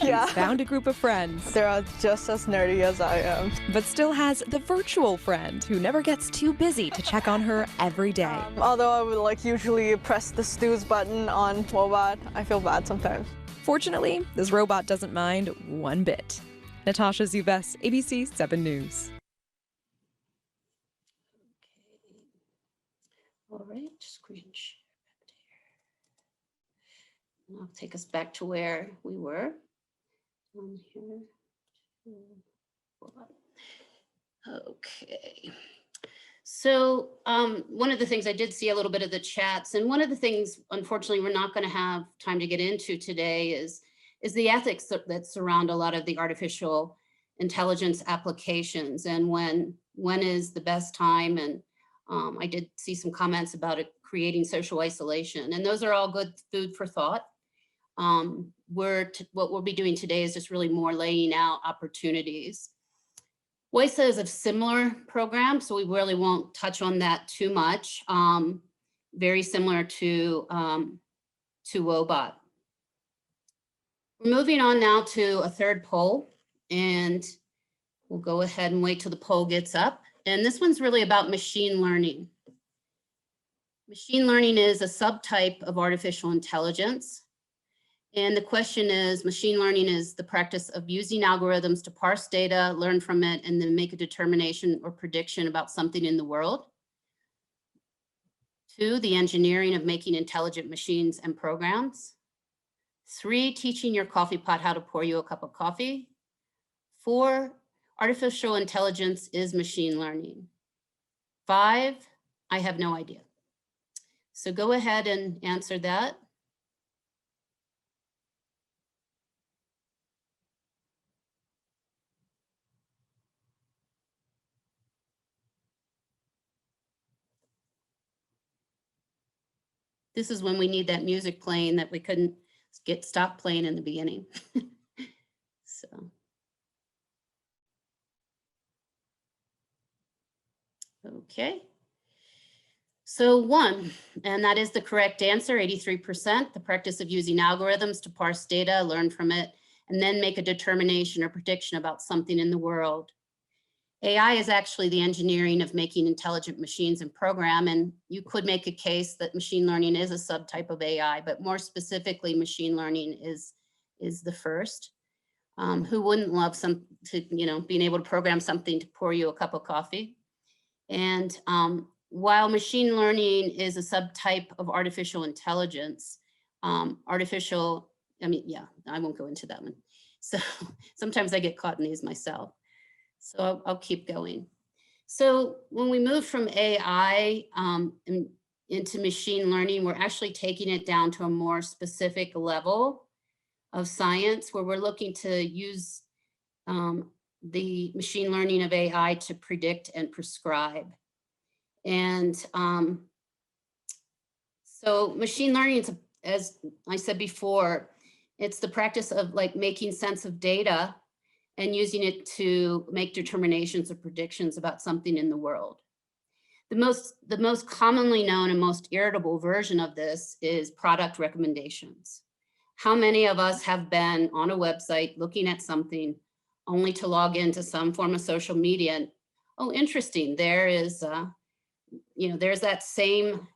Yeah. He's found a group of friends. They're just as nerdy as I am. But still has the virtual friend who never gets too busy to check on her every day. Although I would like usually press the snooze button on Wobot, I feel bad sometimes. Fortunately, this robot doesn't mind one bit. Natasha Zuves, ABC 7 News. Okay. All right, screen share back there. I'll take us back to where we were. Here. Okay. So one of the things I did see a little bit of the chats, and one of the things, unfortunately, we're not going to have time to get into today is the ethics that surround a lot of the artificial intelligence applications, and when is the best time. And I did see some comments about it creating social isolation, and those are all good food for thought. What we'll be doing today is just really more laying out opportunities. WISA is a similar program, so we really won't touch on that too much. Very similar to Wobot. We're moving on now to a third poll. And we'll go ahead and wait till the poll gets up. And this one's really about machine learning. Machine learning is a subtype of artificial intelligence. And the question is, machine learning is the practice of using algorithms to parse data, learn from it, and then make a determination or prediction about something in the world. 2, the engineering of making intelligent machines and programs. 3, teaching your coffee pot how to pour you a cup of coffee. 4, artificial intelligence is machine learning. 5, I have no idea. So go ahead and answer that. This is when we need that music playing that we couldn't get stopped playing in the beginning. So. Okay. So 1, and that is the correct answer, 83%, the practice of using algorithms to parse data, learn from it, and then make a determination or prediction about something in the world. AI is actually the engineering of making intelligent machines and program, and you could make a case that machine learning is a subtype of AI, but more specifically, machine learning is the first. Who wouldn't love being able to program something to pour you a cup of coffee? And while machine learning is a subtype of artificial intelligence, I won't go into that one. So sometimes I get caught in these myself. So I'll keep going. So when we move from AI into machine learning, we're actually taking it down to a more specific level of science where we're looking to use the machine learning of AI to predict and prescribe. And so machine learning is, as I said before, it's the practice of making sense of data and using it to make determinations or predictions about something in the world. The most commonly known and most irritable version of this is product recommendations. How many of us have been on a website looking at something only to log into some form of social media and, oh, interesting, there is, there's that same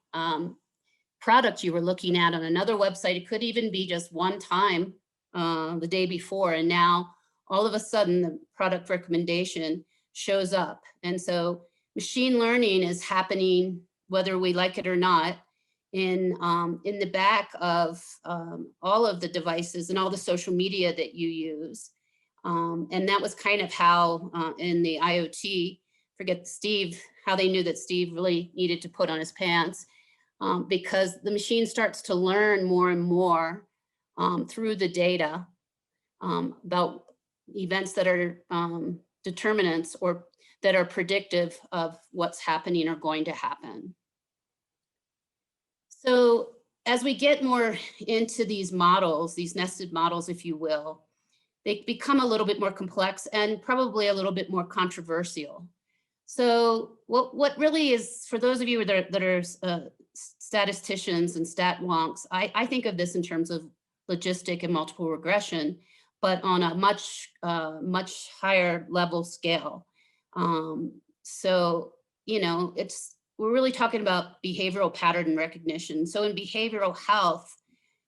product you were looking at on another website. It could even be just one time the day before, and now all of a sudden the product recommendation shows up. And so machine learning is happening, whether we like it or not, in the back of all of the devices and all the social media that you use. And that was kind of how in the IoT, forget Steve, how they knew that Steve really needed to put on his pants, because the machine starts to learn more and more through the data about events that are determinants or that are predictive of what's happening or going to happen. So as we get more into these models, these nested models, if you will, they become a little bit more complex and probably a little bit more controversial. So what really is, for those of you that are statisticians and stat wonks, I think of this in terms of logistic and multiple regression, but on a much higher level scale. So, we're really talking about behavioral pattern recognition. So in behavioral health,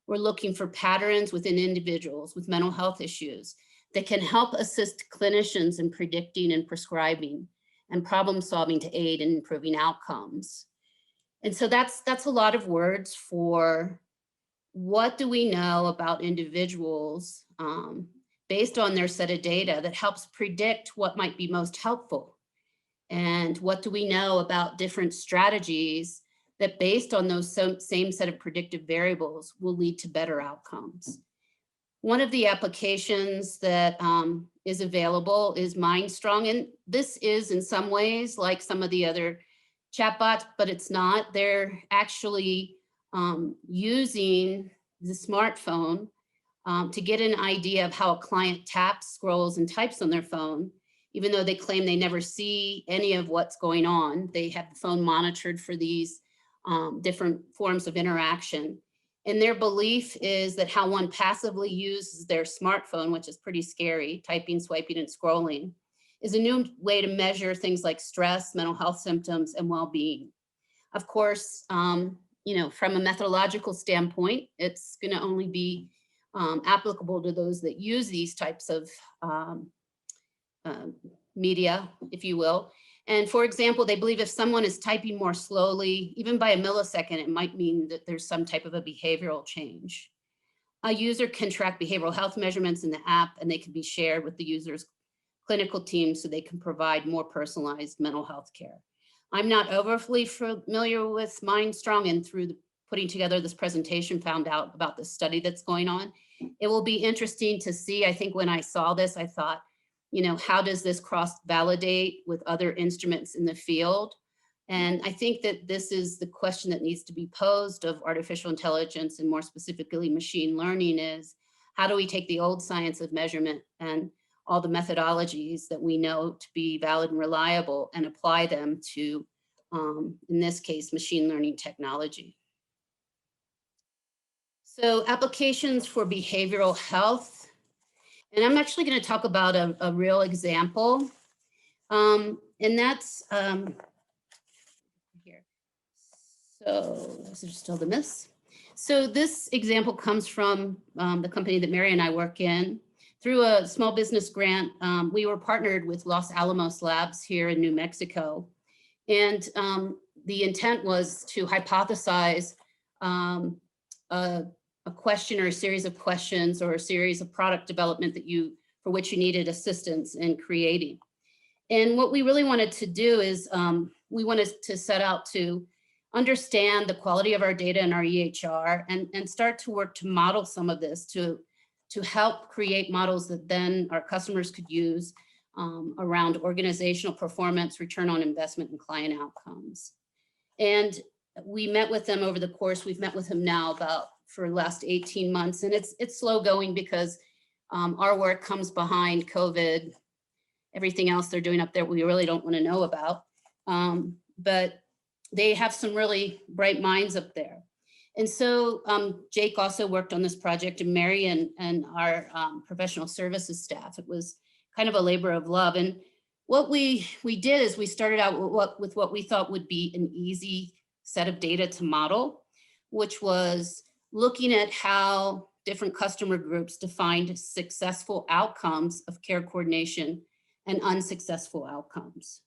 we're looking for patterns within individuals with mental health issues that can help assist clinicians in predicting and prescribing and problem solving to aid in improving outcomes. And so that's a lot of words for what do we know about individuals based on their set of data that helps predict what might be most helpful. And what do we know about different strategies that based on those same set of predictive variables will lead to better outcomes. One of the applications that is available is MindStrong. And this is in some ways like some of the other chatbots, but it's not. They're actually using the smartphone to get an idea of how a client taps, scrolls, and types on their phone. Even though they claim they never see any of what's going on, they have the phone monitored for these different forms of interaction. And their belief is that how one passively uses their smartphone, which is pretty scary, typing, swiping, and scrolling, is a new way to measure things like stress, mental health symptoms, and well-being. Of course, you know, from a methodological standpoint, it's going to only be applicable to those that use these types of media, if you will. And for example, they believe if someone is typing more slowly, even by a millisecond, it might mean that there's some type of a behavioral change. A user can track behavioral health measurements in the app, and they can be shared with the user's clinical team so they can provide more personalized mental health care. I'm not overly familiar with MindStrong, and through putting together this presentation, found out about the study that's going on. It will be interesting to see. I think when I saw this, I thought, you know, how does this cross-validate with other instruments in the field? And I think that this is the question that needs to be posed of artificial intelligence, and more specifically machine learning, is how do we take the old science of measurement and all the methodologies that we know to be valid and reliable and apply them to, in this case, machine learning technology. So applications for behavioral health. And I'm actually going to talk about a real example. And that's here. So this is still the miss. So this example comes from the company that Mary and I work in. Through a small business grant, we were partnered with Los Alamos Labs here in New Mexico. And the intent was to hypothesize a question or a series of questions or a series of product development that for which you needed assistance in creating. And what we really wanted to do is we wanted to set out to understand the quality of our data and our EHR, and start to work to model some of this to help create models that then our customers could use around organizational performance, return on investment, and client outcomes. And we met with them over the course. We've met with them now for the last 18 months, and it's slow going because our work comes behind COVID, everything else they're doing up there we really don't want to know about. But they have some really bright minds up there. And so Jake also worked on this project, and Mary and our professional services staff. It was kind of a labor of love. And what we did is we started out with what we thought would be an easy set of data to model, which was looking at how different customer groups defined successful outcomes of care coordination and unsuccessful outcomes.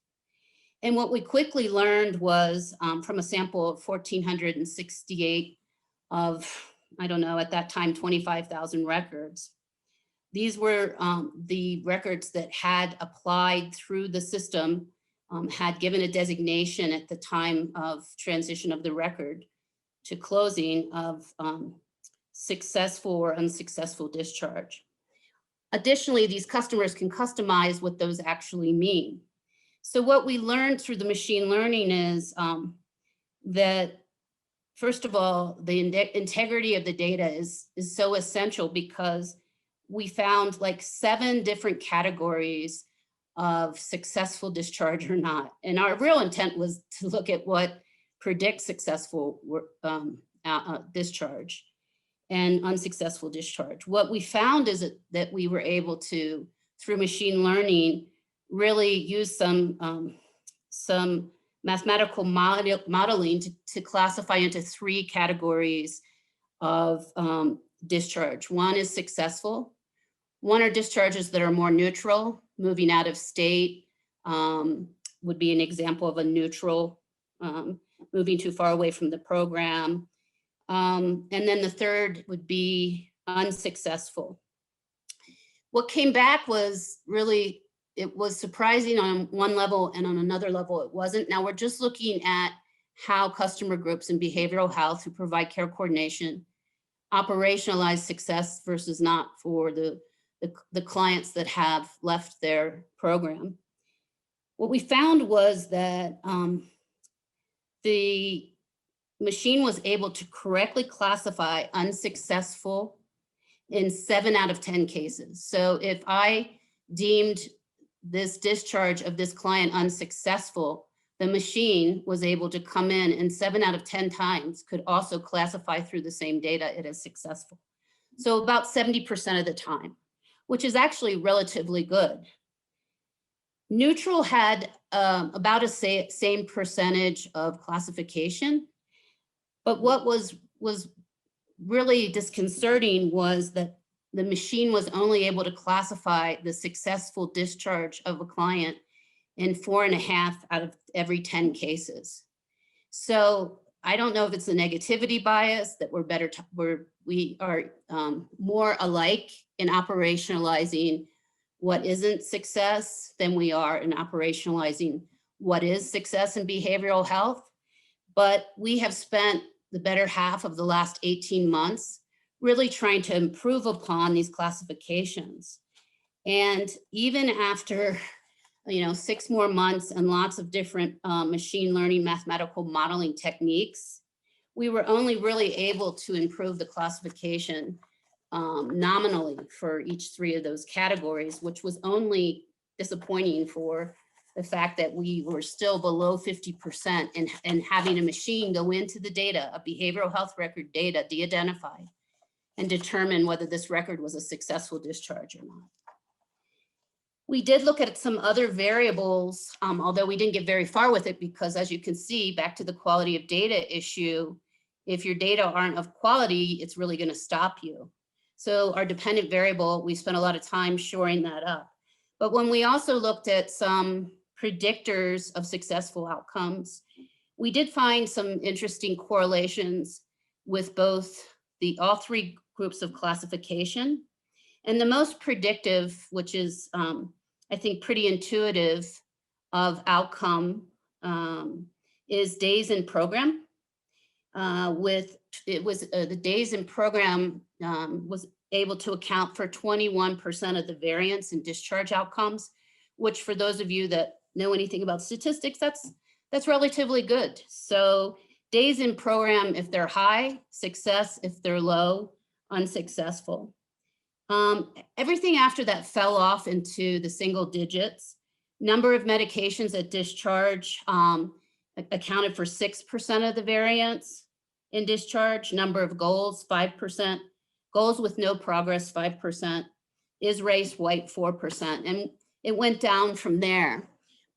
And what we quickly learned was from a sample of 1,468 of, I don't know, at that time, 25,000 records. These were the records that had applied through the system, had given a designation at the time of transition of the record to closing of successful or unsuccessful discharge. Additionally, these customers can customize what those actually mean. So what we learned through the machine learning is that, first of all, the integrity of the data is so essential, because we found like 7 different categories of successful discharge or not. And our real intent was to look at what predicts successful discharge and unsuccessful discharge. What we found is that we were able to, through machine learning, really use some mathematical modeling to classify into 3 categories of discharge. One is successful. One are discharges that are more neutral, moving out of state would be an example of a neutral, moving too far away from the program. And then the third would be unsuccessful. What came back was really, it was surprising on one level, and on another level it wasn't. Now we're just looking at how customer groups in behavioral health who provide care coordination operationalize success versus not for the clients that have left their program. What we found was that the machine was able to correctly classify unsuccessful in 7 out of 10 cases. So if I deemed this discharge of this client unsuccessful, the machine was able to come in and 7 out of 10 times could also classify through the same data it as successful. So about 70% of the time, which is actually relatively good. Neutral had about a same percentage of classification, but what was really disconcerting was that the machine was only able to classify the successful discharge of a client in 4.5 out of every 10 cases. So I don't know if it's the negativity bias that we are more alike in operationalizing what isn't success than we are in operationalizing what is success in behavioral health. But we have spent the better half of the last 18 months really trying to improve upon these classifications. And even after 6 more months and lots of different machine learning mathematical modeling techniques, we were only really able to improve the classification nominally for each 3 of those categories, which was only disappointing for the fact that we were still below 50% and having a machine go into the data, a behavioral health record data, de-identify, and determine whether this record was a successful discharge or not. We did look at some other variables, although we didn't get very far with it because, as you can see, back to the quality of data issue, if your data aren't of quality, it's really going to stop you. So our dependent variable, we spent a lot of time shoring that up. But when we also looked at some predictors of successful outcomes, we did find some interesting correlations with both all 3 groups of classification. And the most predictive, which is, I think, pretty intuitive of outcome, is days in program. The days in program was able to account for 21% of the variance in discharge outcomes, which for those of you that know anything about statistics, that's relatively good. So days in program, if they're high, success; if they're low, unsuccessful. Everything after that fell off into the single digits. Number of medications at discharge accounted for 6% of the variance in discharge. Number of goals, 5%. Goals with no progress, 5%. Is race white, 4%. And it went down from there.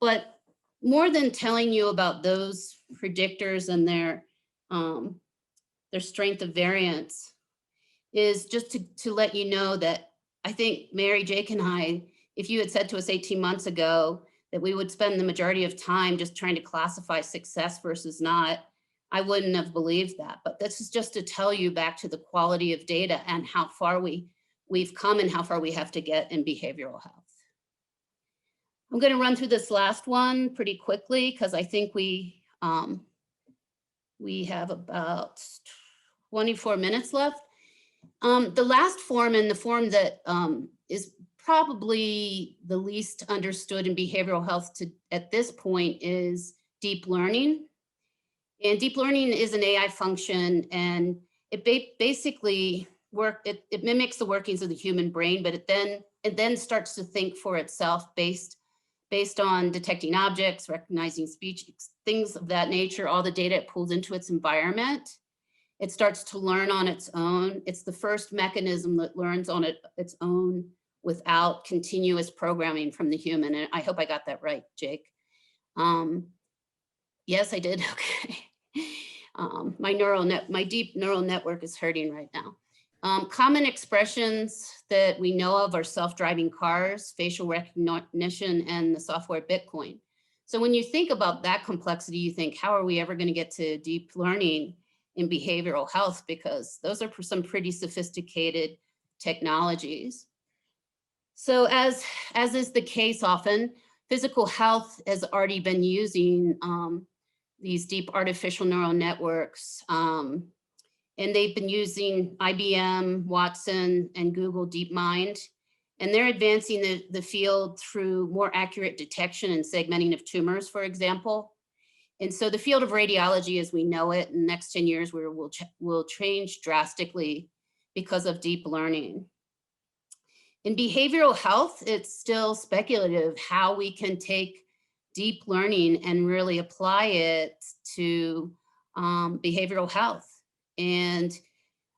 But more than telling you about those predictors and their strength of variance is just to let you know that I think Mary, Jake, and I, if you had said to us 18 months ago that we would spend the majority of time just trying to classify success versus not, I wouldn't have believed that. But this is just to tell you back to the quality of data and how far we've come and how far we have to get in behavioral health. I'm going to run through this last one pretty quickly because I think we have about 24 minutes left. The last form, and the form that is probably the least understood in behavioral health at this point, is deep learning. And deep learning is an AI function, and it basically it mimics the workings of the human brain, but it then starts to think for itself based on detecting objects, recognizing speech, things of that nature, all the data it pulls into its environment. It starts to learn on its own. It's the first mechanism that learns on its own without continuous programming from the human. And I hope I got that right, Jake. Yes, I did. Okay. My deep neural network is hurting right now. Common expressions that we know of are self-driving cars, facial recognition, and the software Bitcoin. So when you think about that complexity, you think, how are we ever going to get to deep learning in behavioral health? Because those are some pretty sophisticated technologies. So as is the case often, physical health has already been using these deep artificial neural networks. And they've been using IBM, Watson, and Google DeepMind. And they're advancing the field through more accurate detection and segmenting of tumors, for example. And so the field of radiology as we know it in the next 10 years will change drastically because of deep learning. In behavioral health, it's still speculative how we can take deep learning and really apply it to behavioral health. And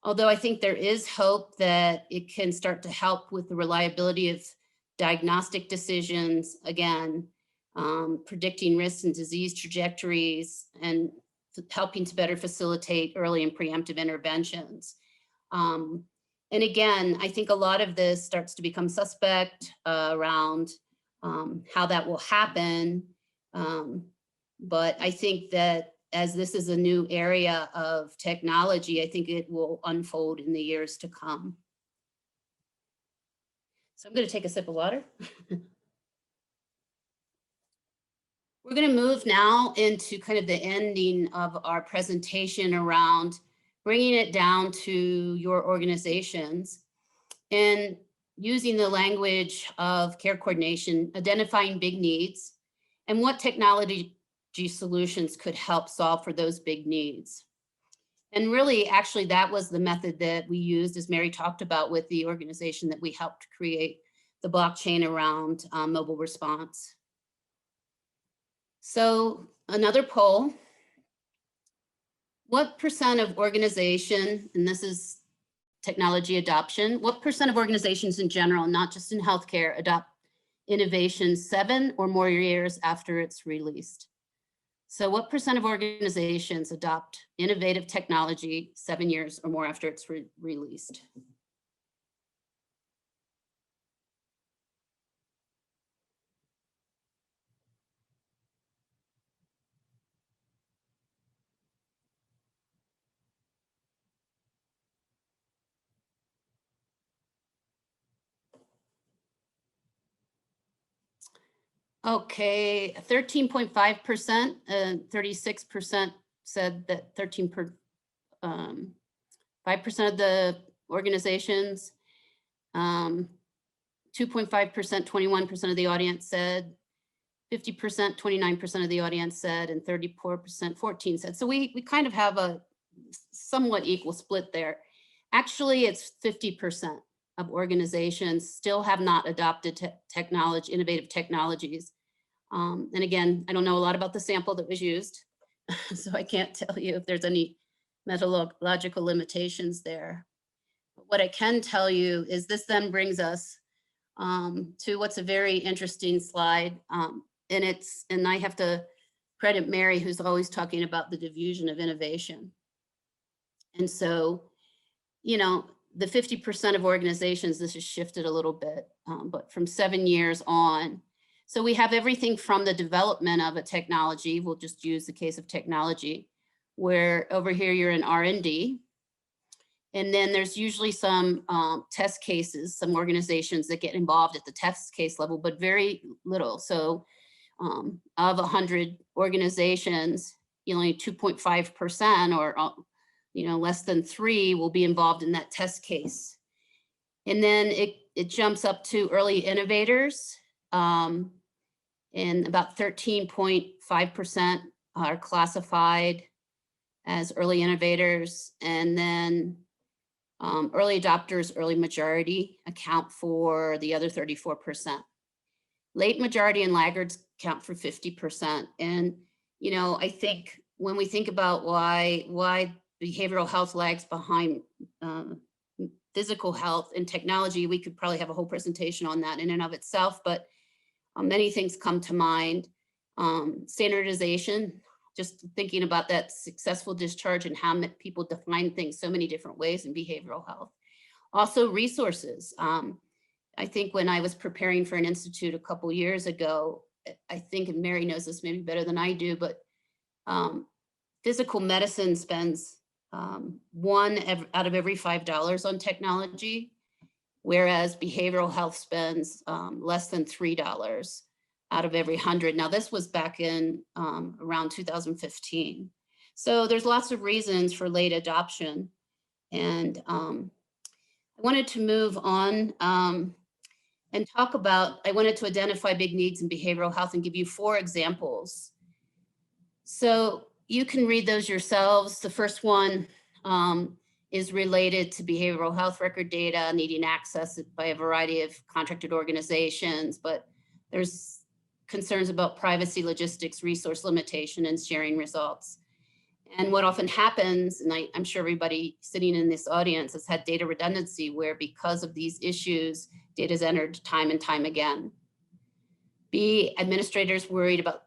although I think there is hope that it can start to help with the reliability of diagnostic decisions, again, predicting risks and disease trajectories, and helping to better facilitate early and preemptive interventions. And again, I think a lot of this starts to become suspect around how that will happen. But I think that as this is a new area of technology, I think it will unfold in the years to come. So I'm going to take a sip of water. We're going to move now into kind of the ending of our presentation around bringing it down to your organizations and using the language of care coordination, identifying big needs, and what technology solutions could help solve for those big needs. And really, actually, that was the method that we used, as Mary talked about, with the organization that we helped create the blockchain around mobile response. So another poll, what percent of organization, and this is technology adoption, what percent of organizations in general, not just in healthcare, adopt innovation 7 or more years after it's released? So what percent of organizations adopt innovative technology 7 years or more after it's released? Okay, 13.5%, 36% said that 5% of the organizations, 2.5%, 21% of the audience said, 50%, 29% of the audience said, and 34%, 14 said. So we kind of have a somewhat equal split there. Actually, it's 50% of organizations still have not adopted technology, innovative technologies. And again, I don't know a lot about the sample that was used, so I can't tell you if there's any methodological limitations there. But what I can tell you is this then brings us to what's a very interesting slide. And I have to credit Mary, who's always talking about the diffusion of innovation. And so, you know, the 50% of organizations, this has shifted a little bit, but from 7 years on. So we have everything from the development of a technology, we'll just use the case of technology, where over here you're in R&D. And then there's usually some test cases, some organizations that get involved at the test case level, but very little. So of 100 organizations, only 2.5% or less than 3 will be involved in that test case. And then it jumps up to early innovators, and about 13.5% are classified as early innovators. And then early adopters, early majority account for the other 34%. Late majority and laggards count for 50%. And, I think when we think about why behavioral health lags behind physical health and technology, we could probably have a whole presentation on that in and of itself, but many things come to mind. Standardization, just thinking about that successful discharge and how people define things so many different ways in behavioral health. Also resources. I think when I was preparing for an institute a couple years ago, I think, and Mary knows this maybe better than I do, but physical medicine spends $1 out of every $5 on technology, whereas behavioral health spends less than $3 out of every 100. Now, this was back in around 2015. So there's lots of reasons for late adoption. And I wanted to move on and talk about, I wanted to identify big needs in behavioral health and give you 4 examples. So you can read those yourselves. The first one is related to behavioral health record data needing access by a variety of contracted organizations, but there's concerns about privacy, logistics, resource limitation, and sharing results. And what often happens, and I'm sure everybody sitting in this audience has had data redundancy, where because of these issues, data is entered time and time again. B, administrators worried about,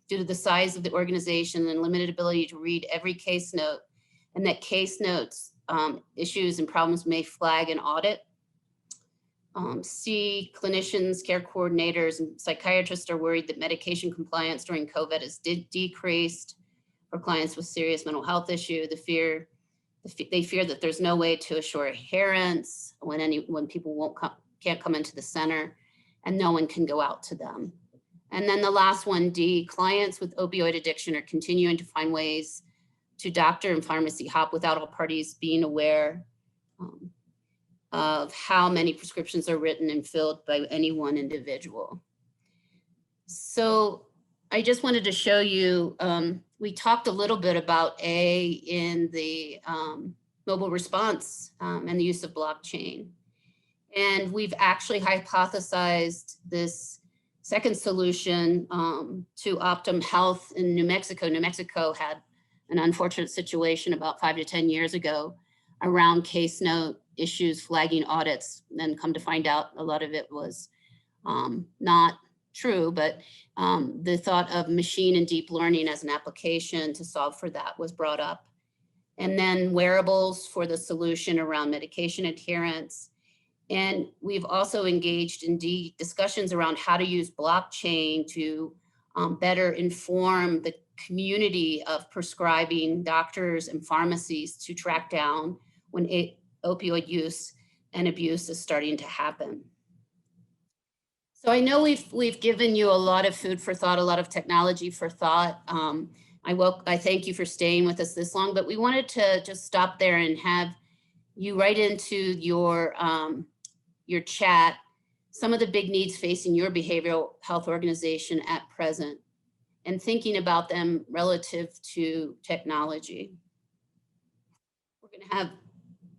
due to the size of the organization and limited ability to read every case note, and that case notes, issues and problems may flag an audit. C, clinicians, care coordinators, and psychiatrists are worried that medication compliance during COVID has decreased for clients with serious mental health issue. They fear that there's no way to assure adherence when people can't come into the center, and no one can go out to them. And then the last one, D, clients with opioid addiction are continuing to find ways to doctor and pharmacy hop without all parties being aware of how many prescriptions are written and filled by any one individual. So I just wanted to show you, we talked a little bit about A in the mobile response and the use of blockchain. And we've actually hypothesized this second solution to Optum Health in New Mexico. New Mexico had an unfortunate situation about 5 to 10 years ago around case note issues, flagging audits, and come to find out a lot of it was not true, but the thought of machine and deep learning as an application to solve for that was brought up. And then wearables for the solution around medication adherence. And we've also engaged in discussions around how to use blockchain to better inform the community of prescribing doctors and pharmacies to track down when opioid use and abuse is starting to happen. So I know we've given you a lot of food for thought, a lot of technology for thought. I thank you for staying with us this long, but we wanted to just stop there and have you write into your chat some of the big needs facing your behavioral health organization at present, and thinking about them relative to technology. We're going to have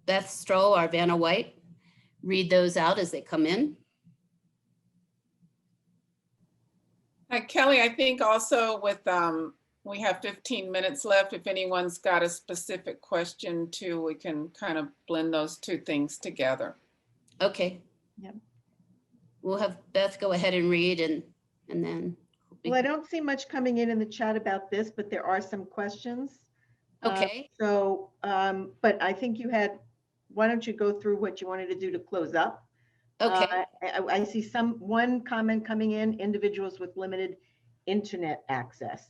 Beth Stroh or Vanna White read those out as they come in. Kelly, I think also with, we have 15 minutes left. If anyone's got a specific question too, we can kind of blend those two things together. Okay. Yep. We'll have Beth go ahead and read and then. Well, I don't see much coming in the chat about this, but there are some questions. Okay. But I think why don't you go through what you wanted to do to close up? Okay. I see one comment coming in, individuals with limited internet access.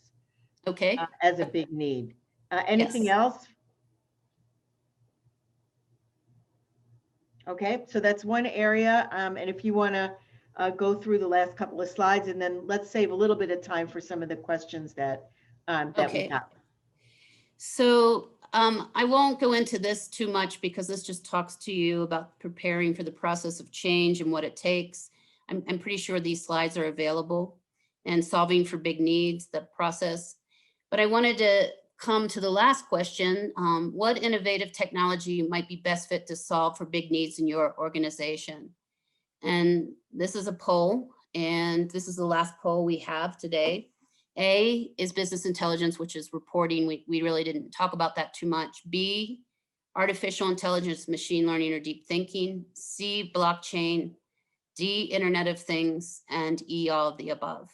Okay. As a big need. Anything Yes. else? Okay, so that's one area. And if you want to go through the last couple of slides, and then let's save a little bit of time for some of the questions that we have. So I won't go into this too much because this just talks to you about preparing for the process of change and what it takes. I'm pretty sure these slides are available, and solving for big needs, the process. But I wanted to come to the last question. What innovative technology might be best fit to solve for big needs in your organization? And this is a poll, and this is the last poll we have today. A is business intelligence, which is reporting. We really didn't talk about that too much. B, artificial intelligence, machine learning, or deep thinking. C, blockchain. D, Internet of Things, and E, all of the above.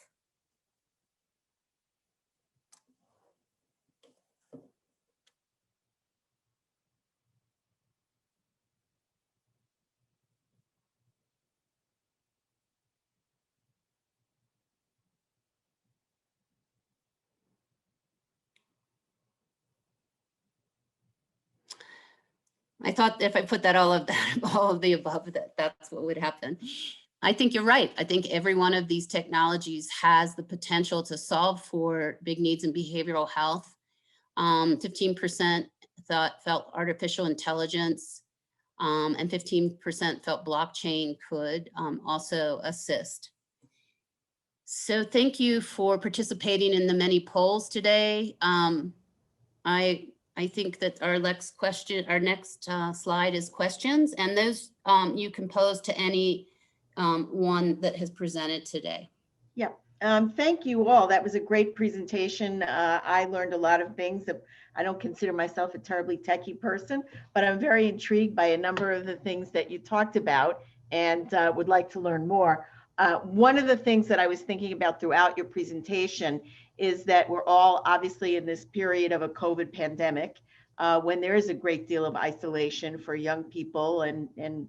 I thought if I put that all of the above, that's what would happen. I think you're right. I think every one of these technologies has the potential to solve for big needs in behavioral health. 15% felt artificial intelligence, and 15% felt blockchain could also assist. So thank you for participating in the many polls today. I think that our next slide is questions, and those you can pose to any one that has presented today. Yep. Thank you all. That was a great presentation. I learned a lot of things. That I don't consider myself a terribly techie person, but I'm very intrigued by a number of the things that you talked about and would like to learn more. One of the things that I was thinking about throughout your presentation is that we're all obviously in this period of a COVID pandemic, when there is a great deal of isolation for young people and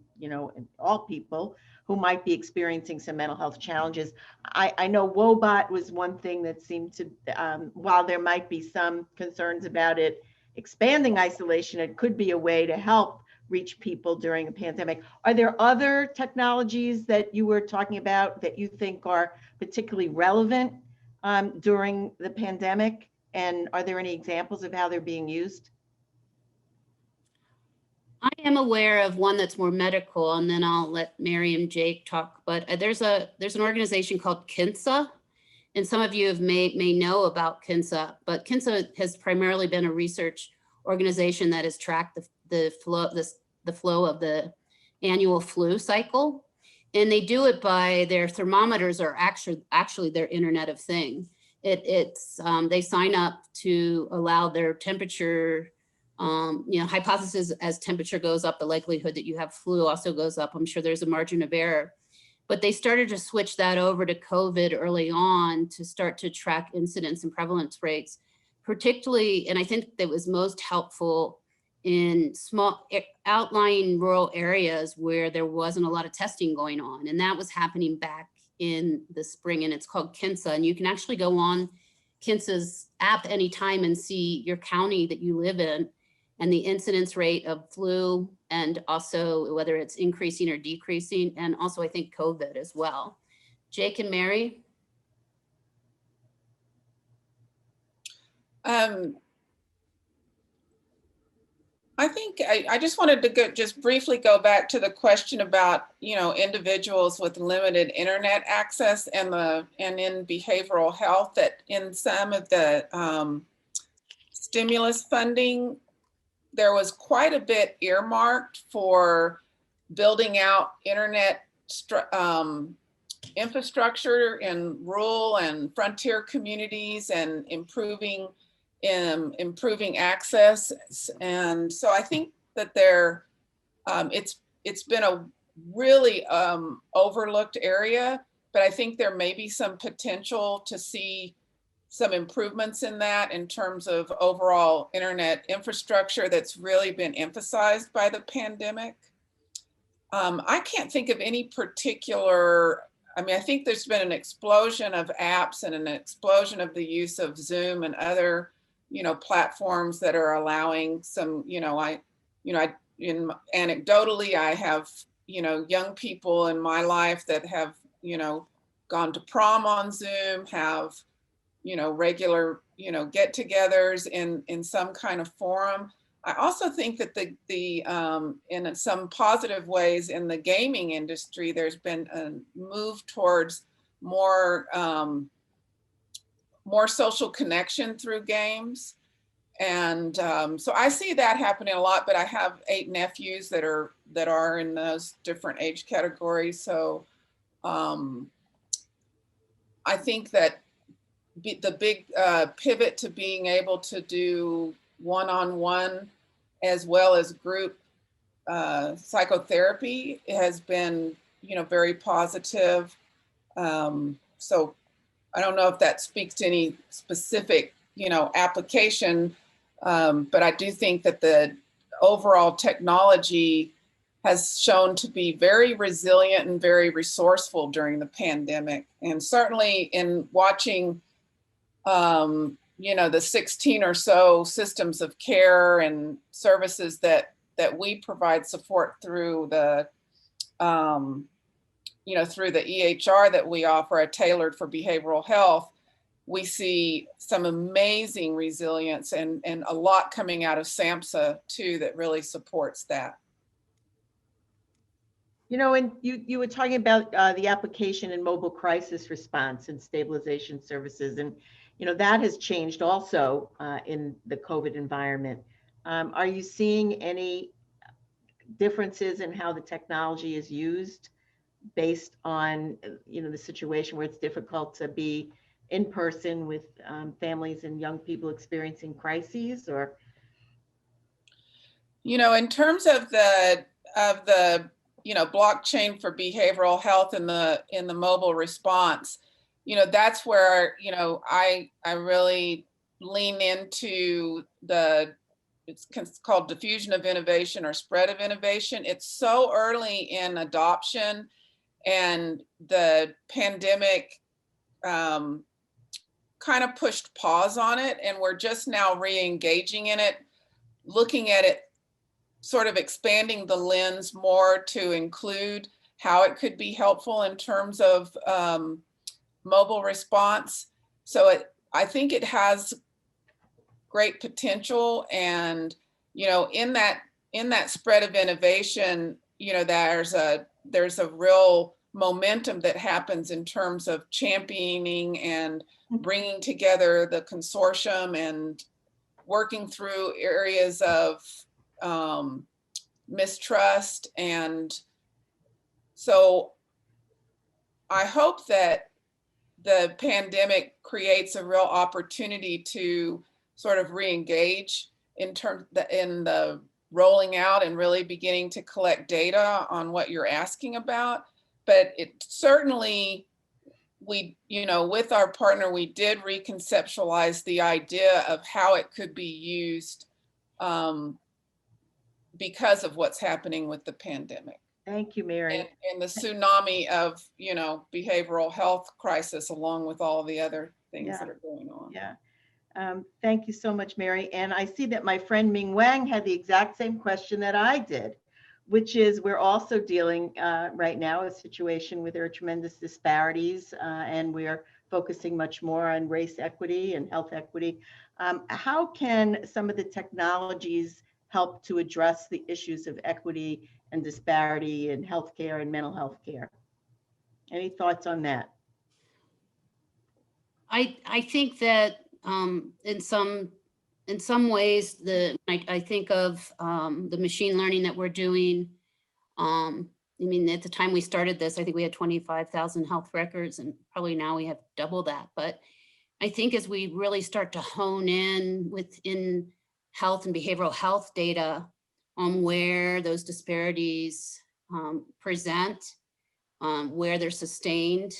all people who might be experiencing some mental health challenges. I know Wobot was one thing that seemed to, while there might be some concerns about it expanding isolation, it could be a way to help reach people during a pandemic. Are there other technologies that you were talking about that you think are particularly relevant during the pandemic? And are there any examples of how they're being used? I am aware of one that's more medical, and then I'll let Mary and Jake talk. But there's an organization called KINSA, and some of you may know about KINSA. But KINSA has primarily been a research organization that has tracked the flow of the annual flu cycle, and they do it by their thermometers are actually their Internet of Things. They sign up to allow their temperature. Hypothesis, as temperature goes up, the likelihood that you have flu also goes up. I'm sure there's a margin of error, but they started to switch that over to COVID early on to start to track incidence and prevalence rates, particularly, and I think that was most helpful in small outlying rural areas where there wasn't a lot of testing going on. And that was happening back in the spring, and it's called KINSA. And you can actually go on KINSA's app anytime and see your county that you live in and the incidence rate of flu, and also whether it's increasing or decreasing, and also I think COVID as well. Jake and Mary? I think I just wanted to just briefly go back to the question about, individuals with limited internet access and in behavioral health, that in some of the stimulus funding, there was quite a bit earmarked for building out internet infrastructure in rural and frontier communities and improving access. And so I think that it's been a really overlooked area, but I think there may be some potential to see some improvements in that in terms of overall internet infrastructure that's really been emphasized by the pandemic. I can't think of any particular, I think there's been an explosion of apps and an explosion of the use of Zoom and other, platforms that are allowing some, anecdotally, I have, young people in my life that have, gone to prom on Zoom, have, regular, get-togethers in some kind of forum. I also think that in some positive ways in the gaming industry, there's been a move towards more social connection through games. And so I see that happening a lot, but I have 8 nephews that are in those different age categories. So I think that the big pivot to being able to do one-on-one as well as group psychotherapy has been, very positive. So I don't know if that speaks to any specific, application, but I do think that the overall technology has shown to be very resilient and very resourceful during the pandemic. And certainly in watching, the 16 or so systems of care and services that we provide support through the, through the EHR that we offer, tailored for behavioral health, we see some amazing resilience and a lot coming out of SAMHSA too that really supports that. And you were talking about the application in mobile crisis response and stabilization services, and that has changed also in the COVID environment. Are you seeing any differences in how the technology is used based on, the situation where it's difficult to be in person with families and young people experiencing crises, or? In terms of the blockchain for behavioral health in the mobile response, that's where I really lean into it's called diffusion of innovation or spread of innovation. It's so early in adoption, and the pandemic kind of pushed pause on it, and we're just now re-engaging in it, looking at it, sort of expanding the lens more to include how it could be helpful in terms of mobile response. So I think it has great potential, and in that spread of innovation, there's a real momentum that happens in terms of championing and bringing together the consortium and working through areas of mistrust. And so I hope that the pandemic creates a real opportunity to sort of re-engage in the rolling out and really beginning to collect data on what you're asking about. But it certainly, with our partner, we did reconceptualize the idea of how it could be used because of what's happening with the pandemic. Thank you, Mary. And the tsunami of, behavioral health crisis, along with all the other things that are going on. Yeah. Thank you so much, Mary. And I see that my friend Ming Wang had the exact same question that I did, which is, we're also dealing right now with a situation where there are tremendous disparities, and we're focusing much more on race equity and health equity. How can some of the technologies help to address the issues of equity and disparity in healthcare and mental health care? Any thoughts on that? I think that in some ways, I think of the machine learning that we're doing. At the time we started this, I think we had 25,000 health records, and probably now we have double that. But I think as we really start to hone in within health and behavioral health data on where those disparities present, where they're sustained,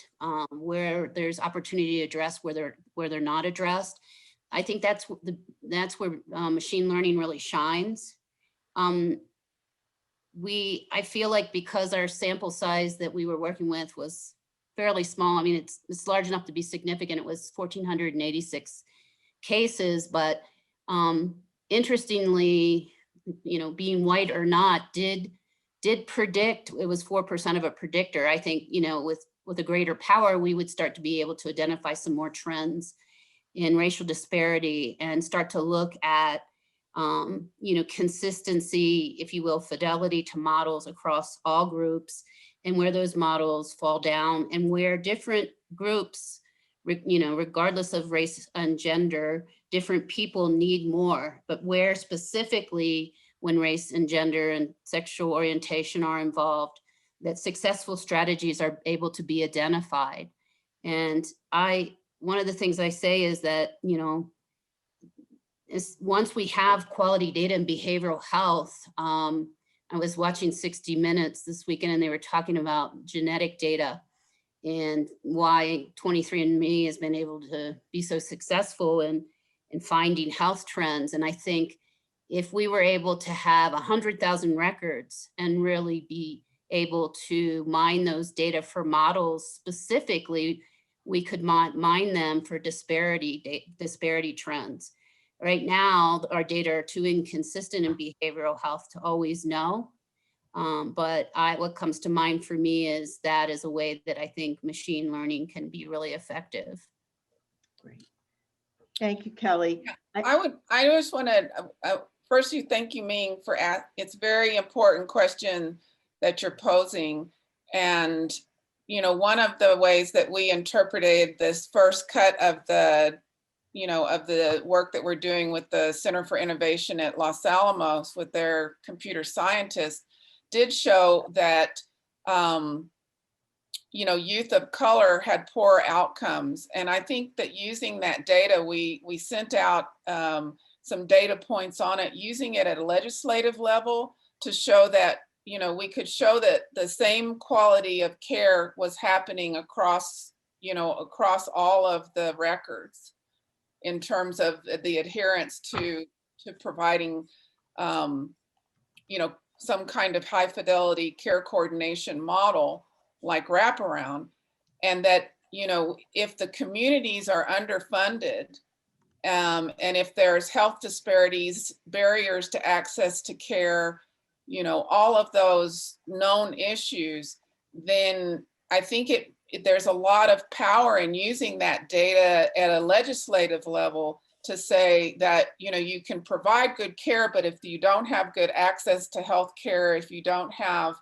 where there's opportunity to address where they're not addressed, I think that's where machine learning really shines. I feel like because our sample size that we were working with was fairly small, it's large enough to be significant. It was 1,486 cases, but interestingly, being white or not did predict. It was 4% of a predictor. I think, with a greater power, we would start to be able to identify some more trends in racial disparity and start to look at, consistency, if you will, fidelity to models across all groups, and where those models fall down, and where different groups, regardless of race and gender, different people need more, but where specifically when race and gender and sexual orientation are involved, that successful strategies are able to be identified. And one of the things I say is that, once we have quality data in behavioral health, I was watching 60 Minutes this weekend, and they were talking about genetic data and why 23andMe has been able to be so successful in finding health trends. And I think if we were able to have 100,000 records and really be able to mine those data for models specifically, we could mine them for disparity trends. Right now, our data are too inconsistent in behavioral health to always know. But what comes to mind for me is that is a way that I think machine learning can be really effective. Great. Thank you, Kelly. I just want to first thank you, Ming, for it's a very important question that you're posing. And, one of the ways that we interpreted this first cut of the work that we're doing with the Center for Innovation at Los Alamos with their computer scientists did show that youth of color had poor outcomes. And I think that using that data, we sent out some data points on it, using it at a legislative level to show that, we could show that the same quality of care was happening across all of the records in terms of the adherence to providing, some kind of high fidelity care coordination model like wraparound. And that, if the communities are underfunded, and if there's health disparities, barriers to access to care, all of those known issues, then I think there's a lot of power in using that data at a legislative level to say that, you can provide good care, but if you don't have good access to health care, if you don't have,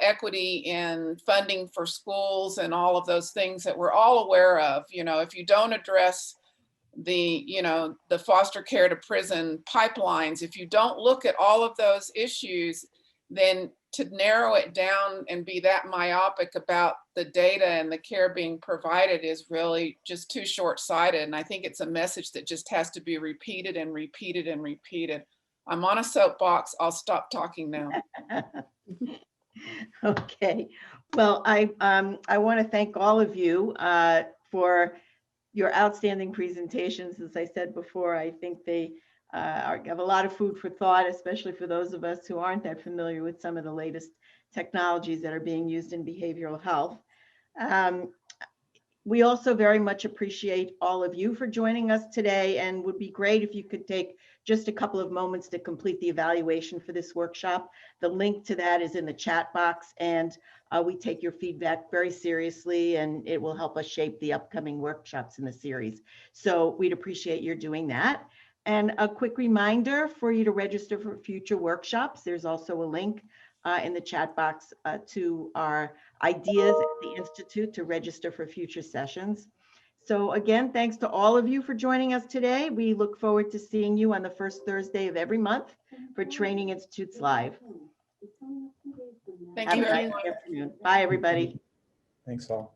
equity in funding for schools and all of those things that we're all aware of, if you don't address the foster care to prison pipelines, if you don't look at all of those issues, then to narrow it down and be that myopic about the data and the care being provided is really just too short-sighted. And I think it's a message that just has to be repeated and repeated and repeated. I'm on a soapbox. I'll stop talking now. Okay. Well, I want to thank all of you for your outstanding presentations. As I said before, I think they have a lot of food for thought, especially for those of us who aren't that familiar with some of the latest technologies that are being used in behavioral health. We also very much appreciate all of you for joining us today, and would be great if you could take just a couple of moments to complete the evaluation for this workshop. The link to that is in the chat box, and we take your feedback very seriously, and it will help us shape the upcoming workshops in the series. So we'd appreciate your doing that. And a quick reminder for you to register for future workshops. There's also a link in the chat box to our ideas at the Institute to register for future sessions. So again, thanks to all of you for joining us today. We look forward to seeing you on the first Thursday of every month for Training Institutes Live. Thank Have you. a nice afternoon. Bye, everybody. Thanks all.